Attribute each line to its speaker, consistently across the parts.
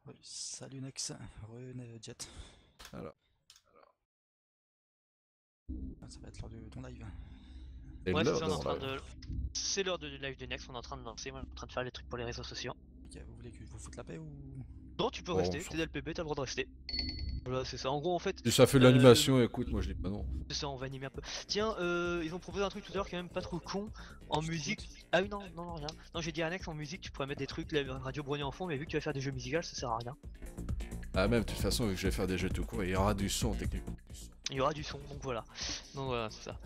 Speaker 1: Oui, salut Nex, Jet.
Speaker 2: Alors,
Speaker 1: Ah, ça va être l'heure de ton live.
Speaker 2: c'est
Speaker 3: Ouais, c'est
Speaker 2: l'heure
Speaker 3: ça,
Speaker 2: de
Speaker 3: on est en
Speaker 2: mon
Speaker 3: train
Speaker 2: live.
Speaker 3: de. C'est l'heure du live de Next, on est en train de lancer, moi je suis en train de faire les trucs pour les réseaux sociaux.
Speaker 1: Ok, vous voulez que je vous foute la paix ou...
Speaker 3: Non, tu peux
Speaker 2: Bon,
Speaker 3: rester, t'es LPB, t'as le droit de rester. Voilà, c'est ça. En gros, en fait,
Speaker 2: si ça fait de
Speaker 3: le...
Speaker 2: l'animation, écoute, moi je dis pas non.
Speaker 3: c'est ça, on va animer un peu. Tiens, ils ont proposé un truc tout à l'heure qui est même pas trop con. En
Speaker 1: Je
Speaker 3: musique.
Speaker 1: t'écoute.
Speaker 3: Ah oui, non, non, non, rien. Non, j'ai dit à Next, en musique, tu pourrais mettre des trucs, la radio Brognon en fond, mais vu que tu vas faire des jeux musicaux, ça sert à rien.
Speaker 2: Ah, même, de toute façon, vu que je vais faire des jeux tout court, il y aura du son techniquement.
Speaker 3: Il y aura du son, donc voilà. Donc voilà, c'est ça.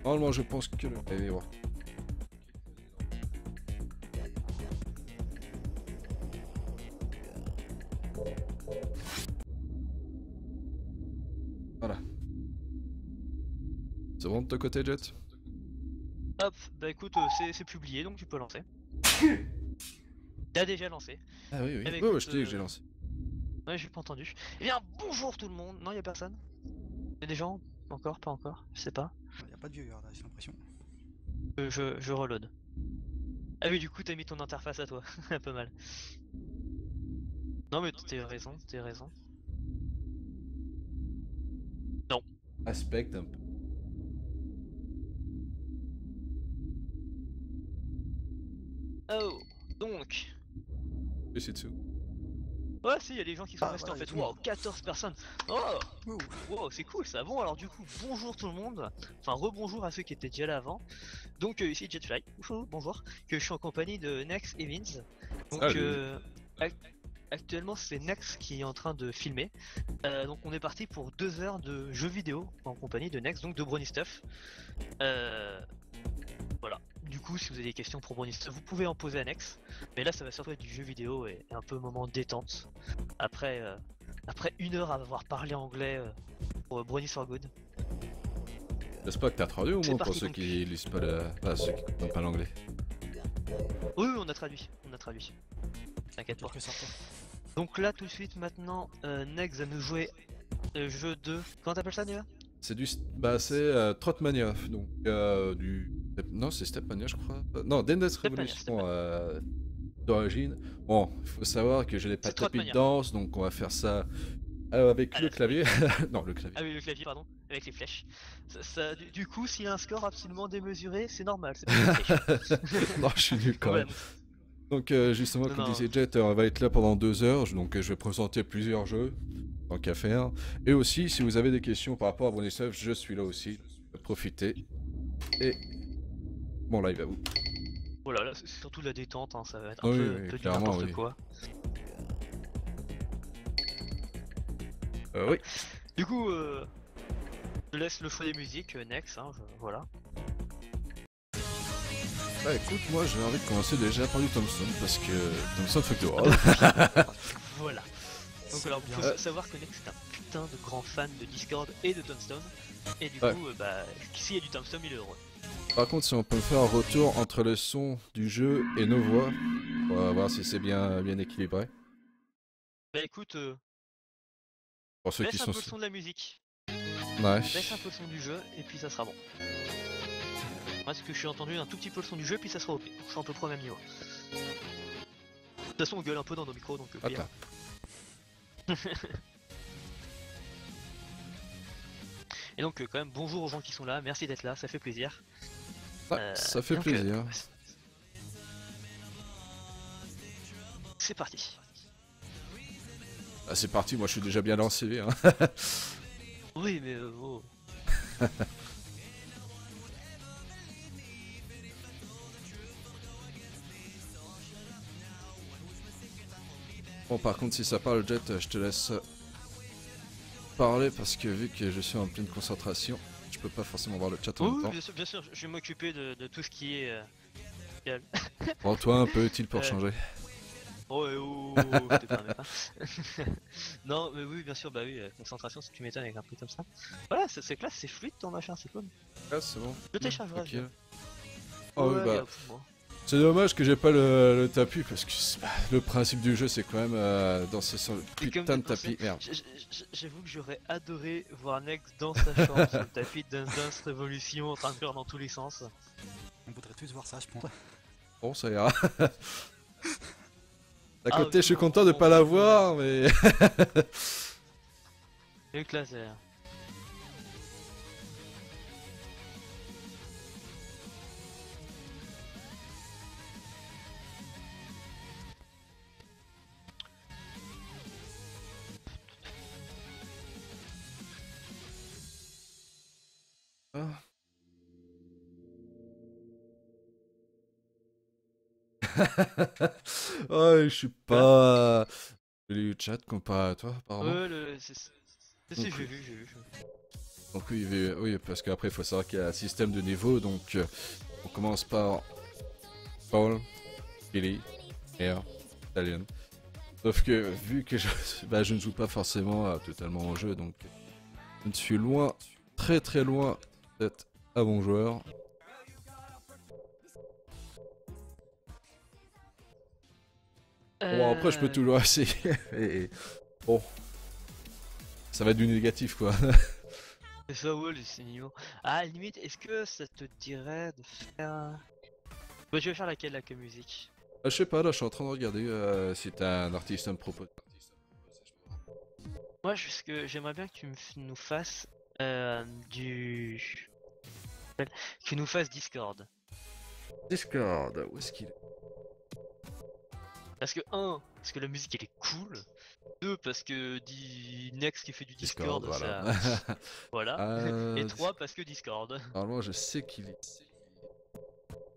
Speaker 2: Normalement, je pense que le. Allez voir. Voilà. C'est bon de ton côté, Jet?
Speaker 3: Hop, bah écoute, c'est publié, donc tu peux lancer. T'as déjà lancé.
Speaker 2: Ah oui, oui.
Speaker 3: Eh bah
Speaker 2: Ouais,
Speaker 3: écoute,
Speaker 2: ouais, je te dis que j'ai lancé.
Speaker 3: ouais, j'ai pas entendu. Eh bien, bonjour tout le monde. Non, y a personne. Y'a des gens? Encore? Pas encore? Je sais pas.
Speaker 1: Y a pas de vieux là, j'ai l'impression.
Speaker 3: Je reload. Ah oui, du coup, t'as mis ton interface à toi. Un peu mal. Non, mais t'as raison, t'as raison. Non.
Speaker 2: Aspect un peu.
Speaker 3: Oh, donc.
Speaker 2: Et c'est dessous.
Speaker 3: Ouais, si, y a des gens qui sont
Speaker 1: Ah,
Speaker 3: restés
Speaker 1: voilà,
Speaker 3: en fait.
Speaker 1: tout le
Speaker 3: Wow,
Speaker 1: monde.
Speaker 3: 14 personnes. Oh,
Speaker 1: Ouh.
Speaker 3: wow, c'est cool ça. Bon, alors du coup, bonjour tout le monde. Enfin, rebonjour à ceux qui étaient déjà là avant. Donc, ici Jetfly. Ouhou, bonjour. Que je suis en compagnie de Nex et Vince. Donc,
Speaker 2: Salut.
Speaker 3: ac- actuellement, c'est Nex qui est en train de filmer. Donc, on est parti pour 2 heures de jeux vidéo en compagnie de Nex, donc de Brony Stuff. Voilà. Du coup, si vous avez des questions pour Brony Stuff, vous pouvez en poser à Nex. Mais là, ça va surtout être du jeu vidéo et un peu moment détente. Après 1 heure à avoir parlé anglais pour Brony for Good.
Speaker 2: J'espère que t'as traduit au
Speaker 3: C'est
Speaker 2: moins pour
Speaker 3: parti
Speaker 2: ceux
Speaker 3: donc.
Speaker 2: qui lisent pas le. Pas ceux qui comprennent pas l'anglais.
Speaker 3: Oui, oui, on a traduit. On a traduit. T'inquiète pas.
Speaker 1: Quelque sorte.
Speaker 3: Donc là, tout de suite, maintenant, Nex va nous jouer jeu de. Comment t'appelles ça déjà?
Speaker 2: C'est du. Bah, c'est Trotmania. Donc, du. Non, c'est Stepmania, je crois. Non, Dance
Speaker 3: Stepmania,
Speaker 2: Revolution
Speaker 3: Stepmania.
Speaker 2: d'origine. Bon, il faut savoir que je n'ai pas
Speaker 3: C'est
Speaker 2: de tapis de
Speaker 3: Trotmania.
Speaker 2: danse, donc on va faire ça avec
Speaker 3: À
Speaker 2: le
Speaker 3: la souris.
Speaker 2: clavier. Non, le clavier.
Speaker 3: Ah oui, le clavier, pardon, avec les flèches. Du coup, s'il y a un score absolument démesuré, c'est normal, c'est parce que je triche.
Speaker 2: Non, je suis nul quand
Speaker 3: Voilà,
Speaker 2: même. Donc, justement,
Speaker 3: non,
Speaker 2: comme
Speaker 3: non.
Speaker 2: disait Jet, on va être là pendant 2 heures. Donc, je vais présenter plusieurs jeux, tant qu'à faire. Et aussi, si vous avez des questions par rapport à Bronislav, je suis là aussi. Profitez. Et bon live à vous.
Speaker 3: Voilà, là, c'est surtout de la détente, hein, ça va être
Speaker 2: Oui,
Speaker 3: un
Speaker 2: oui,
Speaker 3: peu du
Speaker 2: clairement,
Speaker 3: n'importe
Speaker 2: oui.
Speaker 3: quoi.
Speaker 2: Oui.
Speaker 3: Du coup, je laisse le choix des musiques, Nex, hein, voilà.
Speaker 2: Bah écoute, moi j'ai envie de commencer déjà par du Thompson, parce que Thompson fuck the
Speaker 3: Ah
Speaker 2: world.
Speaker 3: bah, voilà. Donc alors,
Speaker 1: bien.
Speaker 3: faut savoir que Nex est un putain de grand fan de Discord et de Tombstone. Et du
Speaker 2: Ouais.
Speaker 3: coup, bah, s'il y a du Tombstone, il est heureux.
Speaker 2: Par contre, si on peut me faire un retour entre le son du jeu et nos voix, on va voir si c'est bien équilibré.
Speaker 3: Bah écoute,
Speaker 2: Pour ceux qui
Speaker 3: baisse un
Speaker 2: sont...
Speaker 3: peu le son de la musique,
Speaker 2: Ouais.
Speaker 3: baisse un peu le son du jeu, et puis ça sera bon. Parce que je suis entendu un tout petit peu le son du jeu, puis ça sera OP. Je suis à peu près au même niveau. De toute façon, on gueule un peu dans nos micros, donc pire.
Speaker 2: Attends.
Speaker 3: Et donc, quand même, bonjour aux gens qui sont là, merci d'être là, ça fait plaisir.
Speaker 2: Ouais, ça fait
Speaker 3: donc,
Speaker 2: plaisir.
Speaker 3: c'est parti.
Speaker 2: Ah, c'est parti, moi je suis déjà bien lancé. Hein.
Speaker 3: Oui, mais oh.
Speaker 2: Bon, par contre, si ça parle, Jet, je te laisse parler parce que vu que je suis en pleine concentration, je peux pas forcément voir le chat en même
Speaker 3: Oui,
Speaker 2: temps.
Speaker 3: bien sûr, je vais m'occuper de tout ce qui est.
Speaker 2: Rends-toi un peu utile pour
Speaker 3: Euh,
Speaker 2: changer.
Speaker 3: Oh, je te permets pas. Non, mais oui, bien sûr, bah oui, concentration, si tu m'étonnes avec un truc comme ça. Voilà, c'est classe, c'est fluide ton machin, c'est cool.
Speaker 2: Ah, c'est bon.
Speaker 3: Je téléchargerai.
Speaker 2: Tranquille.
Speaker 3: Ouais,
Speaker 2: Oh oui, bah,
Speaker 3: pour moi.
Speaker 2: C'est dommage que j'ai pas le tapis parce que le principe du jeu c'est quand même danser sur le
Speaker 3: Et comme
Speaker 2: putain de
Speaker 3: t'as pensé,
Speaker 2: tapis. Merde.
Speaker 3: j'avoue que j'aurais adoré voir Nex dans sa chambre sur le tapis de Dance Dance Revolution en train de faire dans tous les sens.
Speaker 1: On voudrait tous voir ça, je pense.
Speaker 2: Bon, ça ira. D'un
Speaker 3: Ah,
Speaker 2: côté, je suis
Speaker 3: non,
Speaker 2: content de
Speaker 3: non,
Speaker 2: pas
Speaker 3: non,
Speaker 2: l'avoir, mais.
Speaker 3: Le laser.
Speaker 2: Ah. Oh, je suis pas. J'ai lu le chat comparé à toi, apparemment.
Speaker 3: Ouais, si,
Speaker 2: Donc,
Speaker 3: j'ai vu, j'ai vu.
Speaker 2: Donc oui, oui, parce qu'après il faut savoir qu'il y a un système de niveau, donc on commence par Paul, Billy, Air, Italian. Sauf que vu que je ne joue pas forcément totalement au jeu, donc je suis loin, très très loin d'être un bon joueur. Bon après je peux toujours essayer, et bon, ça va être du négatif quoi.
Speaker 3: C'est ça, ouais, ces niveaux. Ah, à la limite, est-ce que ça te dirait de faire. Bah, je vais faire laquelle, la que musique?
Speaker 2: Je sais pas, là je suis en train de regarder si t'as un artiste à me proposer.
Speaker 3: Moi, j'aimerais bien que nous fasses du. Que tu nous fasses Discord.
Speaker 2: Discord, où est-ce qu'il est?
Speaker 3: Parce que, parce que la musique elle est cool. 2, parce que Nex qui fait du Discord,
Speaker 2: voilà.
Speaker 3: ça. Voilà. Et 3,
Speaker 2: Discord.
Speaker 3: parce que Discord.
Speaker 2: Normalement, je sais qu'il est.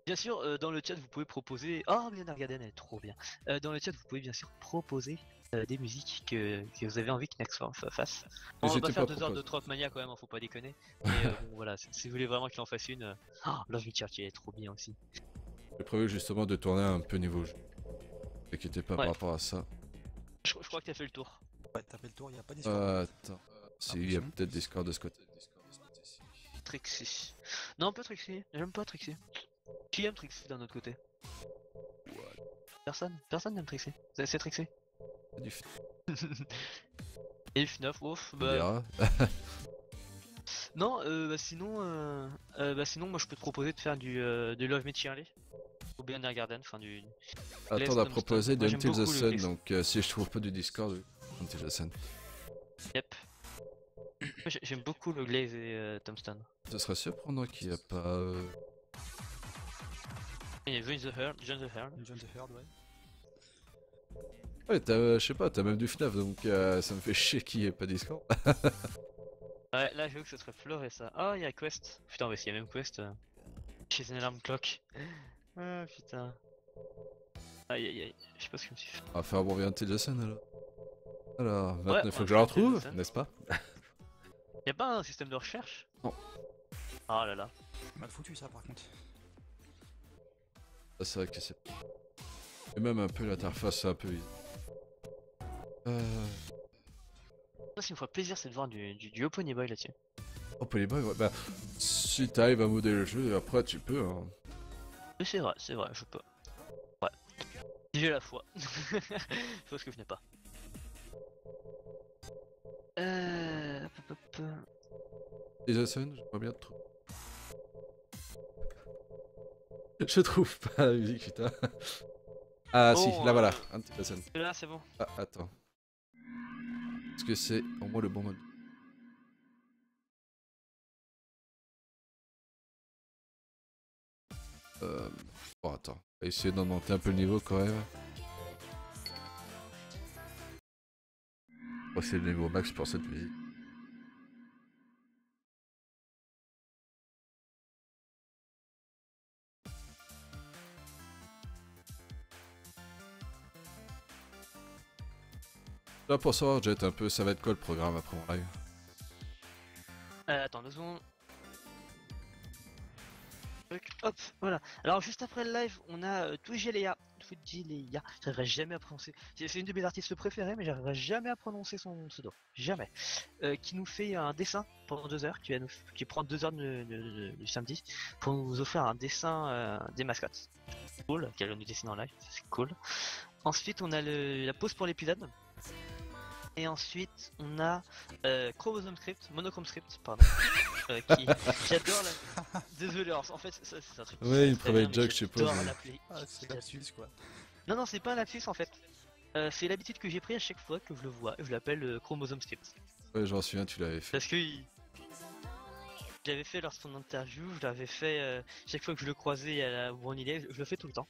Speaker 3: Bien sûr, dans le chat, vous pouvez proposer. Oh, bien Garden, elle est trop bien. Dans le chat, vous pouvez bien sûr proposer des musiques que vous avez envie que Nex fasse. On va
Speaker 2: N'hésitez
Speaker 3: pas faire
Speaker 2: pas à
Speaker 3: 2 heures de
Speaker 2: proposer.
Speaker 3: Tropmania quand même, hein, faut pas déconner. Mais bon, voilà, si vous voulez vraiment qu'il en fasse une. Oh, Love Me Church, elle est trop bien aussi.
Speaker 2: J'ai prévu justement de tourner un peu niveau jeu. T'inquiétez pas par
Speaker 3: Ouais.
Speaker 2: rapport à ça.
Speaker 3: Je crois que t'as fait le tour.
Speaker 1: Ouais, t'as fait le tour, y a pas d'histoire.
Speaker 2: Attends. Si, il y a peut-être Discord de ce côté.
Speaker 3: Trixie. Non, pas Trixie. J'aime pas Trixie. Qui aime Trixie d'un autre côté? Personne n'aime Trixie. C'est Trixie.
Speaker 2: C'est du f...
Speaker 3: Et F9, ouf,
Speaker 2: on
Speaker 3: bah.
Speaker 2: dira.
Speaker 3: Non, sinon, moi je peux te proposer de faire du Love Me Cheerly. Ou bien Garden, enfin du.
Speaker 2: Attends, on a
Speaker 3: Tombstone.
Speaker 2: proposé
Speaker 3: Moi, j'aime
Speaker 2: d'Until the
Speaker 3: beaucoup le
Speaker 2: Sun,
Speaker 3: Glaze.
Speaker 2: donc si je trouve pas du Discord, Until the Sun.
Speaker 3: Yep. Moi, j'aime beaucoup le Glaze et Tombstone.
Speaker 2: Ce serait surprenant qu'il n'y a pas.
Speaker 3: Il y a Join the Herd,
Speaker 1: John the Herd, ouais.
Speaker 2: Ouais, je sais pas, t'as même du FNAF, donc ça me fait chier qu'il n'y ait pas Discord.
Speaker 3: Ouais, là j'avoue que ça serait fleuré ça. Oh, il y a Quest. Putain, mais s'il y a même Quest chez une alarme clock. Ah putain. Aïe aïe aïe, je sais pas ce que je me suis fait.
Speaker 2: On va faire bon Until the Sun alors. Alors, 29,
Speaker 3: on
Speaker 2: faut
Speaker 3: va
Speaker 2: que je la
Speaker 3: faire Until the
Speaker 2: retrouve,
Speaker 3: Sun.
Speaker 2: n'est-ce pas?
Speaker 3: Y'a pas un système de recherche?
Speaker 2: Non.
Speaker 3: Oh là là.
Speaker 1: Mal foutu ça par contre.
Speaker 2: Ça, c'est vrai que c'est. Et même un peu l'interface, c'est un peu.
Speaker 3: Ça, ce qui me ferait plaisir, c'est de voir du Open Boy là-dessus.
Speaker 2: Oh, Polyboy, ouais, bah. Si t'arrives à modder le jeu, après tu peux, hein.
Speaker 3: Mais c'est vrai, je peux. Ouais. Si j'ai la foi. Chose que je n'ai pas. Hop, hop, hop.
Speaker 2: The Sun, j'aimerais bien te trouver. Je trouve pas la musique, putain. Ah
Speaker 3: Bon,
Speaker 2: si, là voilà, Until the Sun.
Speaker 3: Là, c'est bon.
Speaker 2: Ah, attends. Est-ce que c'est au moins le bon mode? Bon, attends. On va essayer d'augmenter un peu le niveau quand même. Oh, c'est le niveau max pour cette musique. Là pour savoir, Jet, un peu, ça va être quoi le programme après mon live?
Speaker 3: Attends 2 secondes. Hop, voilà. Alors juste après le live, on a Twitch et Léa. Fujileya. J'arriverai jamais à prononcer. C'est une de mes artistes préférées, mais j'arriverai jamais à prononcer son pseudo. Jamais. Qui nous fait un dessin pendant 2 heures, qui prend 2 heures du samedi pour nous offrir un dessin des mascottes. Cool, qu'elle va nous dessiner en live, c'est cool. Ensuite, on a la pause pour l'épisode. Et ensuite, on a Chromosome Script, Monochrome Script, pardon. J'adore la. Désolé, alors en fait, ça, c'est un truc.
Speaker 2: Ouais, une
Speaker 3: très bien,
Speaker 2: private
Speaker 3: mais
Speaker 2: joke, je sais pas.
Speaker 3: j'adore
Speaker 2: mais-
Speaker 3: l'appeler.
Speaker 1: Ah, c'est lapsus quoi.
Speaker 3: Non, c'est pas un lapsus en fait. C'est l'habitude que j'ai pris à chaque fois que je le vois. Je l'appelle Chromosome Script.
Speaker 2: Ouais, je m'en souviens, tu l'avais fait.
Speaker 3: Parce que je l'avais fait lors de son interview, je l'avais fait chaque fois que je le croisais à la One Day, je le fais tout le temps.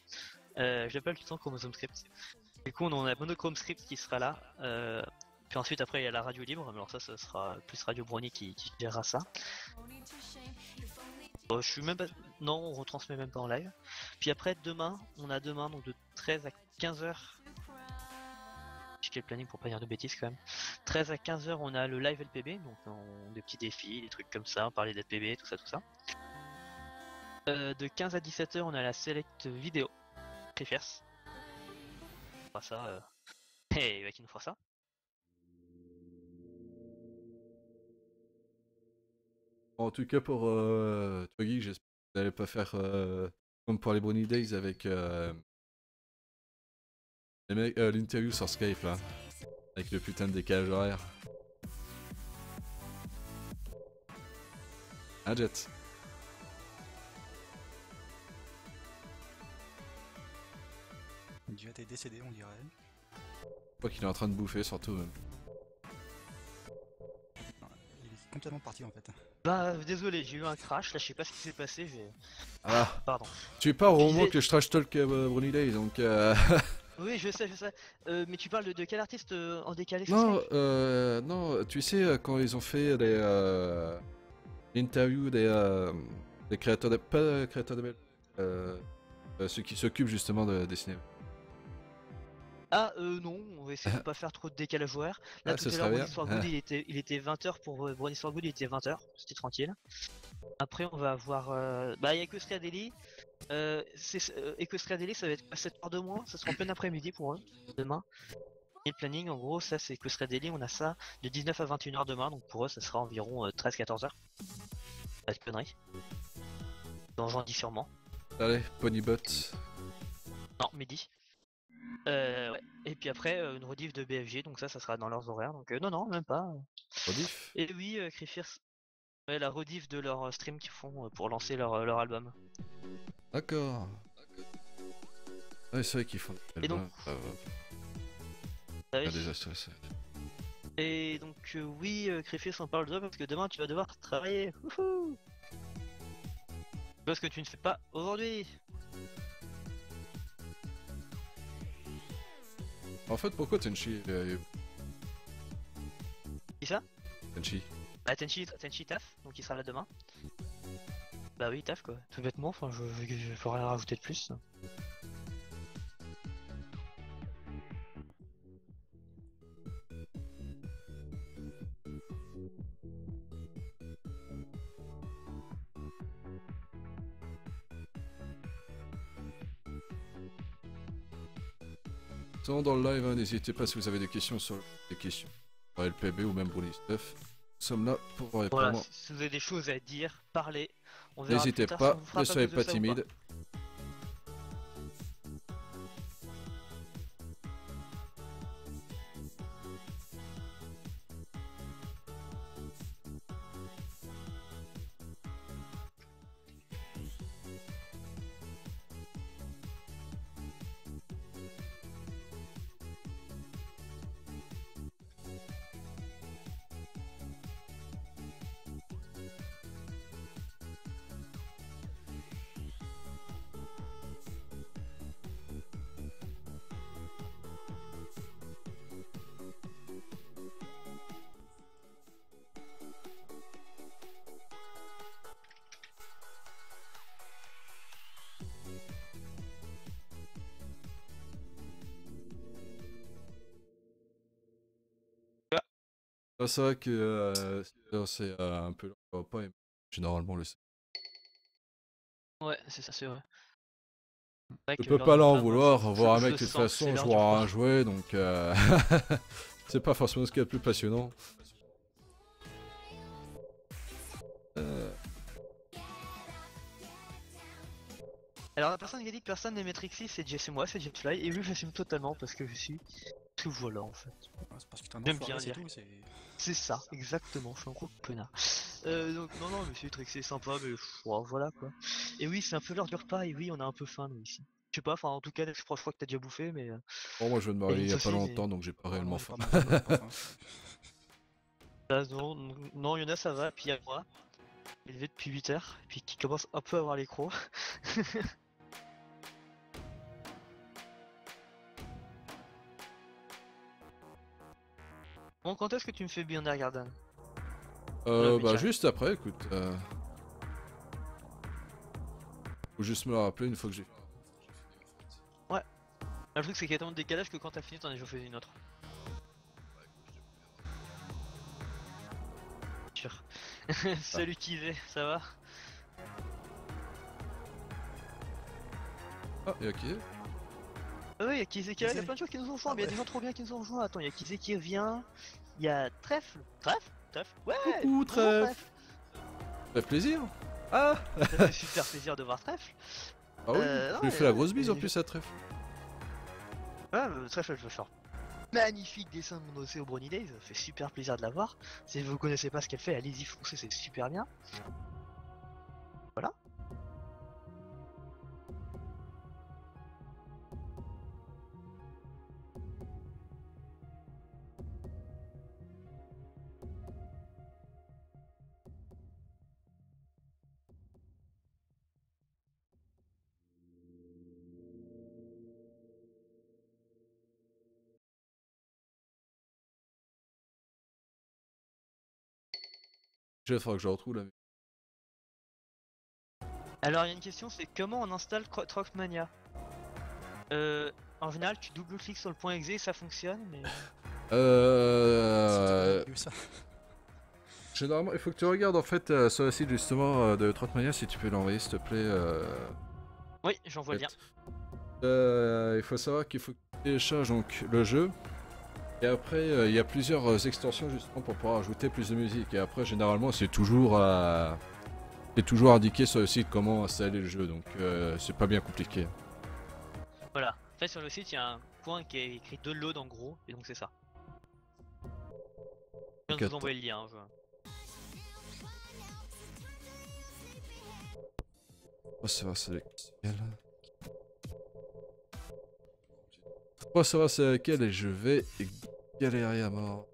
Speaker 3: Je l'appelle tout le temps Chromosome Script. Du coup, on a Monochrome Script qui sera là. Puis ensuite, après, il y a la radio libre. Mais alors, ça sera plus Radio Brownie qui gérera ça. Je suis même pas. Non, on retransmet même pas en live. Puis après, demain, donc de 13 à 15h. J'ai le planning pour pas dire de bêtises quand même. 13 à 15h, on a le live LPB. Donc, des petits défis, des trucs comme ça. On parlait d'LPB, tout ça. De 15 à 17h, on a la select vidéo. Préfères. On fera ça. Et qui nous fera ça.
Speaker 2: En tout cas, pour Twiggy, j'espère que vous n'allez pas faire comme pour les Brownie Days avec l'interview sur Skype là. Avec le putain de décalage horaire. Ah, Jet.
Speaker 1: Dieu est décédé, on dirait.
Speaker 2: Je crois qu'il est en train de bouffer surtout même.
Speaker 1: Non, il est complètement parti en fait.
Speaker 3: Bah désolé, j'ai eu un crash, là je sais pas ce qui s'est passé,
Speaker 2: Ah,
Speaker 3: Pardon.
Speaker 2: tu es pas au
Speaker 3: Je
Speaker 2: moment
Speaker 3: disais-
Speaker 2: que je trash talk Brownie Days donc.
Speaker 3: Oui je sais. Mais tu parles de quel artiste en décalé sur
Speaker 2: Non,
Speaker 3: Skype
Speaker 2: non, tu sais, quand ils ont fait les interviews des créateurs de. Pas créateurs de mail, ceux qui s'occupent justement de dessiner.
Speaker 3: Ah non, on va essayer de pas faire trop de décalage horaire. Là
Speaker 2: Ah,
Speaker 3: tout
Speaker 2: ce
Speaker 3: à
Speaker 2: serait
Speaker 3: l'heure
Speaker 2: bien.
Speaker 3: Brownie for Good il était 20h pour Brownie for Good, il était 20h, c'était tranquille. Après on va avoir... Bah il y a Equestria Daily. Equestria Daily ça va être à 7h de moins, ça sera en plein après-midi pour eux, demain. Et le planning en gros ça c'est Equestria Daily, on a ça de 19 à 21h demain, donc pour eux ça sera environ 13-14h. Pas de conneries. Dans dis sûrement.
Speaker 2: Allez, Ponybot.
Speaker 3: Non, midi. Ouais. Et puis après, une rediff de BFG, donc ça sera dans leurs horaires. Donc non, même pas.
Speaker 2: Rediff.
Speaker 3: Et oui, Crifiers, ouais, la rediff de leur stream qu'ils font pour lancer leur album.
Speaker 2: D'accord. Ouais, c'est vrai qu'ils font.
Speaker 3: Et donc-
Speaker 2: Ah, désastre, ça.
Speaker 3: Et donc oui, Crifiers, on parle de toi parce que demain tu vas devoir travailler. Wouhou. Parce que tu ne fais pas aujourd'hui.
Speaker 2: En fait, pourquoi Tenchi
Speaker 3: Qui ça?
Speaker 2: Tenchi.
Speaker 3: Bah Tenchi taf, donc il sera là demain. Bah oui, taf quoi, tout bêtement, enfin je peux rien rajouter de plus.
Speaker 2: Sinon, dans le live, hein, n'hésitez pas si vous avez des questions sur LPB ou même Brownie Stuff. Nous sommes là pour répondre.
Speaker 3: Voilà, si vous avez des choses à dire, parlez. On verra
Speaker 2: N'hésitez
Speaker 3: plus tard
Speaker 2: pas,
Speaker 3: si on vous fera
Speaker 2: ne soyez
Speaker 3: plus de
Speaker 2: pas
Speaker 3: ça ou pas.
Speaker 2: timide. Ah, c'est vrai que c'est un peu long, on va pas, généralement le sait.
Speaker 3: Ouais, c'est ça, c'est vrai. vrai
Speaker 2: Je
Speaker 3: que
Speaker 2: peux
Speaker 3: lors
Speaker 2: pas
Speaker 3: de
Speaker 2: leur en
Speaker 3: plein de
Speaker 2: vouloir,
Speaker 3: matchs,
Speaker 2: voir un
Speaker 3: je
Speaker 2: mec de toute
Speaker 3: sens que c'est
Speaker 2: façon
Speaker 3: l'heure
Speaker 2: jouer
Speaker 3: du
Speaker 2: à un
Speaker 3: repas.
Speaker 2: jouet, donc c'est pas forcément ce qu'il y a de plus passionnant. Euh,
Speaker 3: Alors la personne qui a dit que personne n'aimait Trixie, c'est Jess et moi, c'est Jetfly, et oui j'assume totalement parce que je suis tout voilà en fait.
Speaker 1: Ouais, c'est parce que t'es un
Speaker 3: J'aime
Speaker 1: enfoiré,
Speaker 3: bien
Speaker 1: c'est
Speaker 3: lire.
Speaker 1: tout. C'est...
Speaker 3: C'est ça, exactement, je suis un gros connard. Donc non non mais c'est Trixie c'est sympa mais voilà quoi. Et oui c'est un peu l'heure du repas et oui on a un peu faim nous ici. Je sais pas, enfin en tout cas je crois que t'as déjà bouffé mais
Speaker 2: Bon, moi je viens de me
Speaker 3: t'as mis
Speaker 2: réveiller
Speaker 3: une
Speaker 2: il y a pas
Speaker 3: saucisse et...
Speaker 2: longtemps, donc j'ai pas
Speaker 1: Ouais,
Speaker 2: réellement
Speaker 1: moi j'ai
Speaker 2: faim.
Speaker 1: pas mangé, donc j'ai pas faim.
Speaker 3: Non, non, il y en a ça va, puis il y a moi, élevé depuis 8 heures, et puis qui commence un peu à avoir les crocs. Bon quand est-ce que tu me fais Beyond Garden? Mais
Speaker 2: Bah
Speaker 3: direct.
Speaker 2: juste après, écoute. Faut juste me le rappeler une fois que j'ai.
Speaker 3: Ouais. Le truc c'est qu'il y a tellement de décalage que quand t'as fini t'en as déjà fait une autre. Sûr. Salut Kizé, ça va?
Speaker 2: Ah, et ok.
Speaker 3: Ah oui, il y a Kizé qui arrive, il y a
Speaker 1: Kizé.
Speaker 3: plein de gens qui nous ont rejoints,
Speaker 1: Ah
Speaker 3: mais il y a
Speaker 1: ouais.
Speaker 3: des gens trop bien qui nous ont rejoints. Attends, il y a Kizé qui revient, il y a Trèfle. Trèfle. Ouais,
Speaker 2: Coucou,
Speaker 3: bonjour
Speaker 2: Trèfle.
Speaker 3: Trèfle.
Speaker 2: Ça fait plaisir. Ah.
Speaker 3: Ça fait super plaisir de voir Trèfle.
Speaker 2: Ah oui,
Speaker 3: Non,
Speaker 2: je lui fais la grosse bise en plus à Trèfle.
Speaker 3: Ouais, Trèfle, je veux faire. Magnifique dessin de mon dossier au Brony Days, ça fait super plaisir de la voir. Si vous connaissez pas ce qu'elle fait, allez-y foncez, c'est super bien. Voilà.
Speaker 2: Il faudra que je retrouve là.
Speaker 3: Alors il y a une question, c'est comment on installe Troxmania? En général, tu double-cliques sur le point exe et ça fonctionne, mais...
Speaker 2: Euh...
Speaker 1: Vu ça.
Speaker 2: Généralement, il faut que tu regardes en fait sur le site justement de Trotmania si tu peux l'envoyer s'il te plaît.
Speaker 3: Oui, j'envoie le lien.
Speaker 2: Il faut savoir qu'il faut que tu télécharges donc le jeu. Et après, il y a plusieurs extensions justement pour pouvoir ajouter plus de musique. Et après, généralement, c'est toujours indiqué sur le site comment installer le jeu. Donc, c'est pas bien compliqué.
Speaker 3: Voilà. En fait, sur le site, il y a un point qui est écrit download en gros, et donc c'est ça. Je viens de vous envoyer le lien. Hein,
Speaker 2: On va savoir c'est lequel. On va savoir c'est lequel et je vais galérer à mort.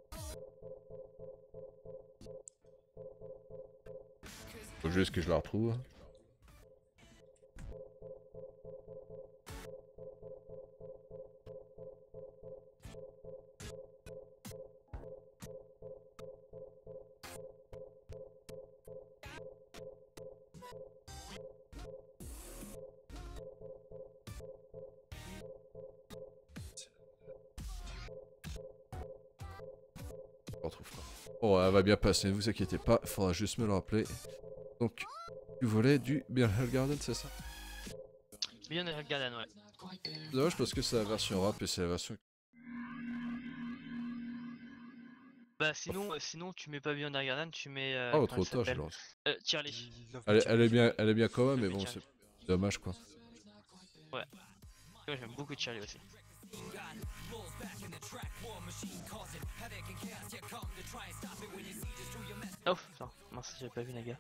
Speaker 2: Faut juste que je la retrouve. On retrouve pas. Oh, elle va bien passer, ne vous inquiétez pas, il faudra juste me le rappeler. Donc, tu volais du Beyond Garden, c'est ça?
Speaker 3: Beyond Garden, ouais.
Speaker 2: C'est dommage parce que c'est la version rap et c'est la version...
Speaker 3: Bah sinon tu mets pas Beyond Garden, tu mets...
Speaker 2: Oh,
Speaker 3: comment
Speaker 2: trop
Speaker 3: elle
Speaker 2: tard, je
Speaker 3: s'appelle?
Speaker 2: l'ai reçu.
Speaker 3: Charlie.
Speaker 1: Love Me Charlie.
Speaker 2: Elle est bien quand même, mais
Speaker 3: Love Me
Speaker 2: bon,
Speaker 3: Charlie.
Speaker 2: c'est dommage quoi.
Speaker 3: Ouais. Ouais, j'aime beaucoup Charlie aussi. Oh putain, mince, j'avais pas vu Naga.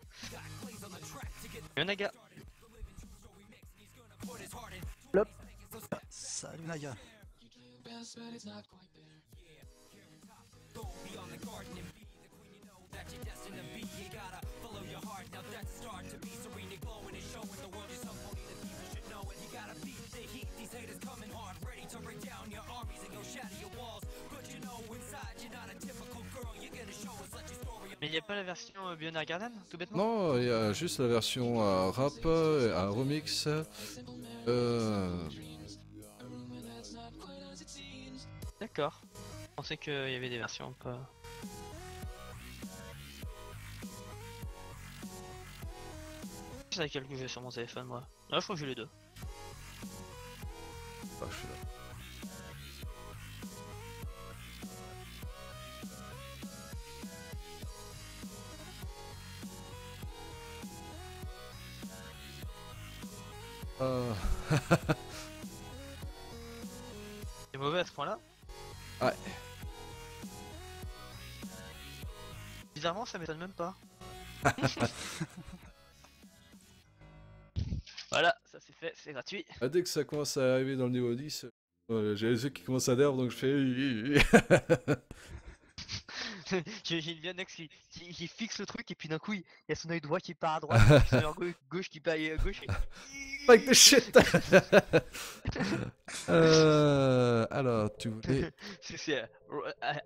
Speaker 3: Naga. Hop.
Speaker 1: Salut Naga.
Speaker 3: Mais y a pas la version Beyond Garden, tout bêtement?
Speaker 2: Non, il y a juste la version rap, un remix.
Speaker 3: D'accord. Je pensais qu'il y avait des versions pas... C'est laquelle que j'ai sur mon téléphone moi? Ah, je crois que j'ai les deux.
Speaker 2: Ah, je suis là. Ah.
Speaker 3: C'est mauvais à ce point-là?
Speaker 2: Ouais.
Speaker 3: Bizarrement, ça m'étonne même pas. Voilà, ça c'est fait, c'est gratuit.
Speaker 2: Ah, dès que ça commence à arriver dans le niveau 10, j'ai les yeux qui commencent à nerf, donc je fais...
Speaker 3: J'imagine bien Nex qui fixe le truc et puis d'un coup il y a son œil droit qui part à droite, et puis son œil gauche qui part à gauche.
Speaker 2: Fuck the shit. Alors, tu voulais...
Speaker 3: C'est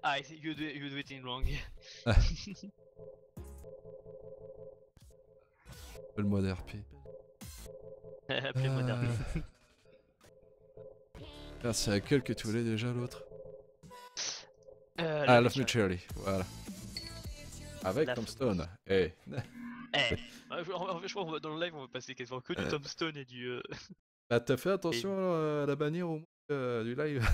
Speaker 3: I think you do it in wrong.
Speaker 2: Appelle-moi d'RP.
Speaker 3: Appelez-moi Darby.
Speaker 2: Ah, c'est laquelle que tu voulais déjà, l'autre?
Speaker 3: La
Speaker 2: Ah, Love Me
Speaker 3: Witcher.
Speaker 2: Cherry, voilà. Avec
Speaker 3: La-
Speaker 2: Tombstone. Eh.
Speaker 3: Eh, en fait, je crois qu'on va dans le live, on va passer quasiment que du Tombstone et du.
Speaker 2: Bah, t'as fait attention à la bannière au moins du live?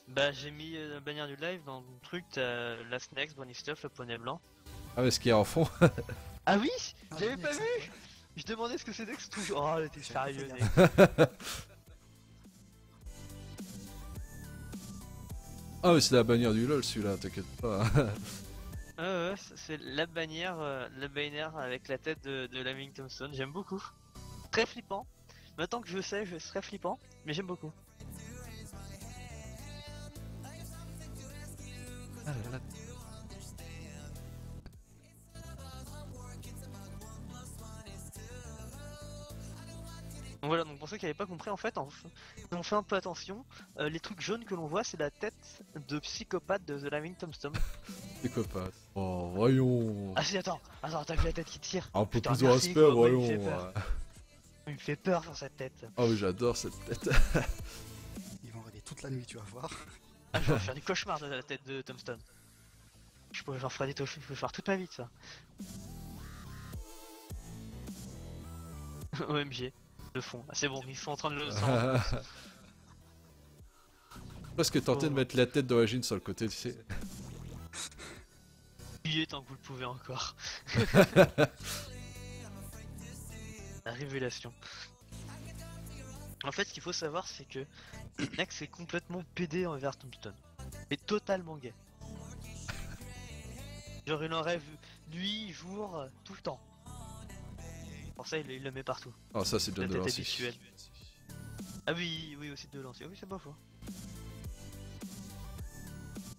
Speaker 3: Bah, j'ai mis la bannière du live dans le truc, t'as la Snacks, Bonnie Stuff, le poney blanc.
Speaker 2: Ah, mais ce qu'il y a en fond.
Speaker 3: Ah oui,
Speaker 1: Ah,
Speaker 3: j'avais
Speaker 1: oui,
Speaker 3: pas
Speaker 1: ça.
Speaker 3: vu. Je demandais ce que c'était que ce truc. Oh, t'es
Speaker 1: J'avais
Speaker 3: sérieux,
Speaker 1: fait
Speaker 3: mec.
Speaker 2: Ah, mais c'est la bannière du LoL celui-là, t'inquiète pas.
Speaker 3: Ouais, c'est la bannière avec la tête de Laming Thompson. J'aime beaucoup. Très flippant. Maintenant que je sais, je serais flippant, mais j'aime beaucoup. Donc voilà, donc pour ceux qui n'avaient pas compris, en fait, on fait un peu attention. Les trucs jaunes que l'on voit, c'est la tête de psychopathe de The Laming Tombstone.
Speaker 2: Psychopathe. Oh, voyons.
Speaker 3: Ah si, attends, t'as vu la tête qui tire?
Speaker 2: Un peu
Speaker 3: Putain,
Speaker 2: plus de
Speaker 3: merci,
Speaker 2: respect,
Speaker 3: quoi, moi, il me
Speaker 2: voyons.
Speaker 3: fait peur. Il me fait peur sur cette tête.
Speaker 2: Oh, mais j'adore cette tête.
Speaker 1: Ils vont rêver toute la nuit, tu vas voir.
Speaker 3: Ah, je vais en faire des cauchemars de la tête de Tombstone. J'en ferai des cauchemars, je peux faire toute ma vie de ça. OMG, de fond. Ah, c'est bon, ils sont en train de le sentir.
Speaker 2: Parce que tentez de mettre la tête d'origine sur le côté, tu sais.
Speaker 3: Fuyez tant que vous le pouvez encore. La révélation. En fait, ce qu'il faut savoir, c'est que Nex est complètement pédé envers Tombstone. Il est totalement gay. Genre, il en rêve nuit, jour, tout le temps. Pour ça, il le met partout.
Speaker 2: Oh, ça, c'est
Speaker 3: La
Speaker 2: John
Speaker 3: tête
Speaker 2: Delancey.
Speaker 3: habituelle. Ah oui, oui, aussi de lancer. Oui, c'est pas faux.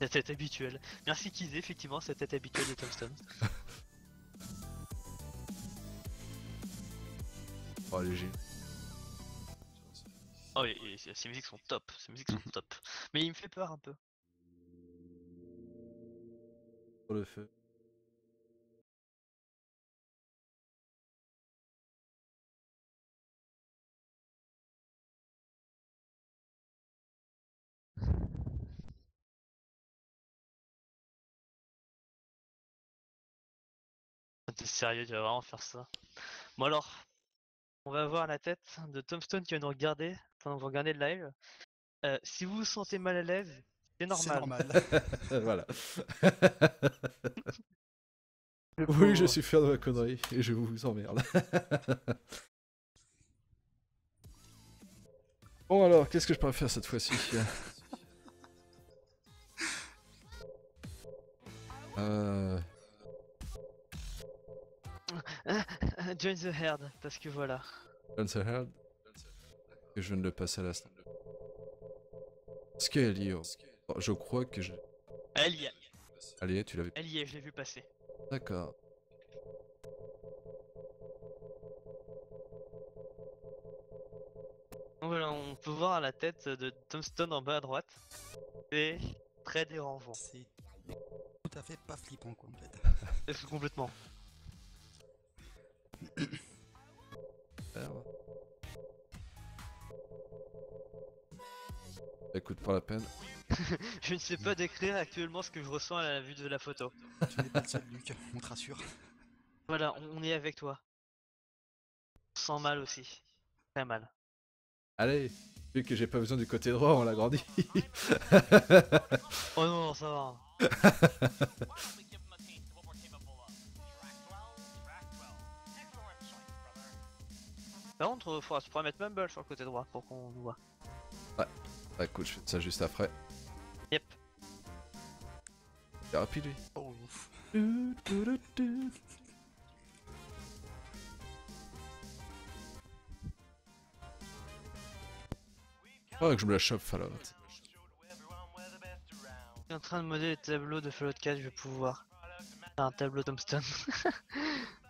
Speaker 3: La tête habituelle. Merci qu'ils aient effectivement cette tête habituelle de Tombstone.
Speaker 2: Oh, léger.
Speaker 3: Oh, et ces musiques sont top. Ces musiques sont top. Mais il me fait peur un peu.
Speaker 2: Pour le feu.
Speaker 3: T'es sérieux, tu vas vraiment faire ça? Bon alors, on va voir la tête de Tombstone qui va nous regarder pendant que vous regardez le live. Si vous vous sentez mal à l'aise, c'est
Speaker 1: C'est
Speaker 3: normal.
Speaker 1: normal.
Speaker 2: Voilà.
Speaker 3: Le
Speaker 2: Oui, je
Speaker 3: pauvre.
Speaker 2: suis fier de ma connerie et je vous emmerde. Bon alors, qu'est-ce que je peux faire cette fois-ci?
Speaker 3: Join the herd, parce que voilà.
Speaker 2: Answer Hard. Que je viens de le passer à l'instant. Scalio. Oh, je crois que je...
Speaker 3: Elle y est,
Speaker 2: Allez, tu l'avais...
Speaker 3: je l'ai vu passer.
Speaker 2: D'accord.
Speaker 3: Donc voilà, on peut voir la tête de Tombstone en bas à droite. C'est très dérangeant.
Speaker 1: C'est tout à fait pas flippant, quoi, en fait.
Speaker 3: C'est complètement.
Speaker 2: Écoute, pas la peine.
Speaker 3: Je ne sais pas décrire actuellement ce que je ressens à la vue de la photo.
Speaker 1: Tu n'es pas le seul, Luc, on te rassure.
Speaker 3: Voilà, on est avec toi. On sent mal aussi. Très mal.
Speaker 2: Allez, vu que j'ai pas besoin du côté droit, on l'agrandit.
Speaker 3: Oh non, ça va. Par contre, faudra se mettre Mumble sur le côté droit pour qu'on nous voit.
Speaker 2: Bah écoute, je fais ça juste après.
Speaker 3: Yep.
Speaker 2: C'est rapide lui.
Speaker 1: Oh, ouf.
Speaker 2: Oh, que je me la chope, Fallout.
Speaker 3: Je suis en train de modder les tableaux de Fallout 4, je vais pouvoir faire un tableau tombstone.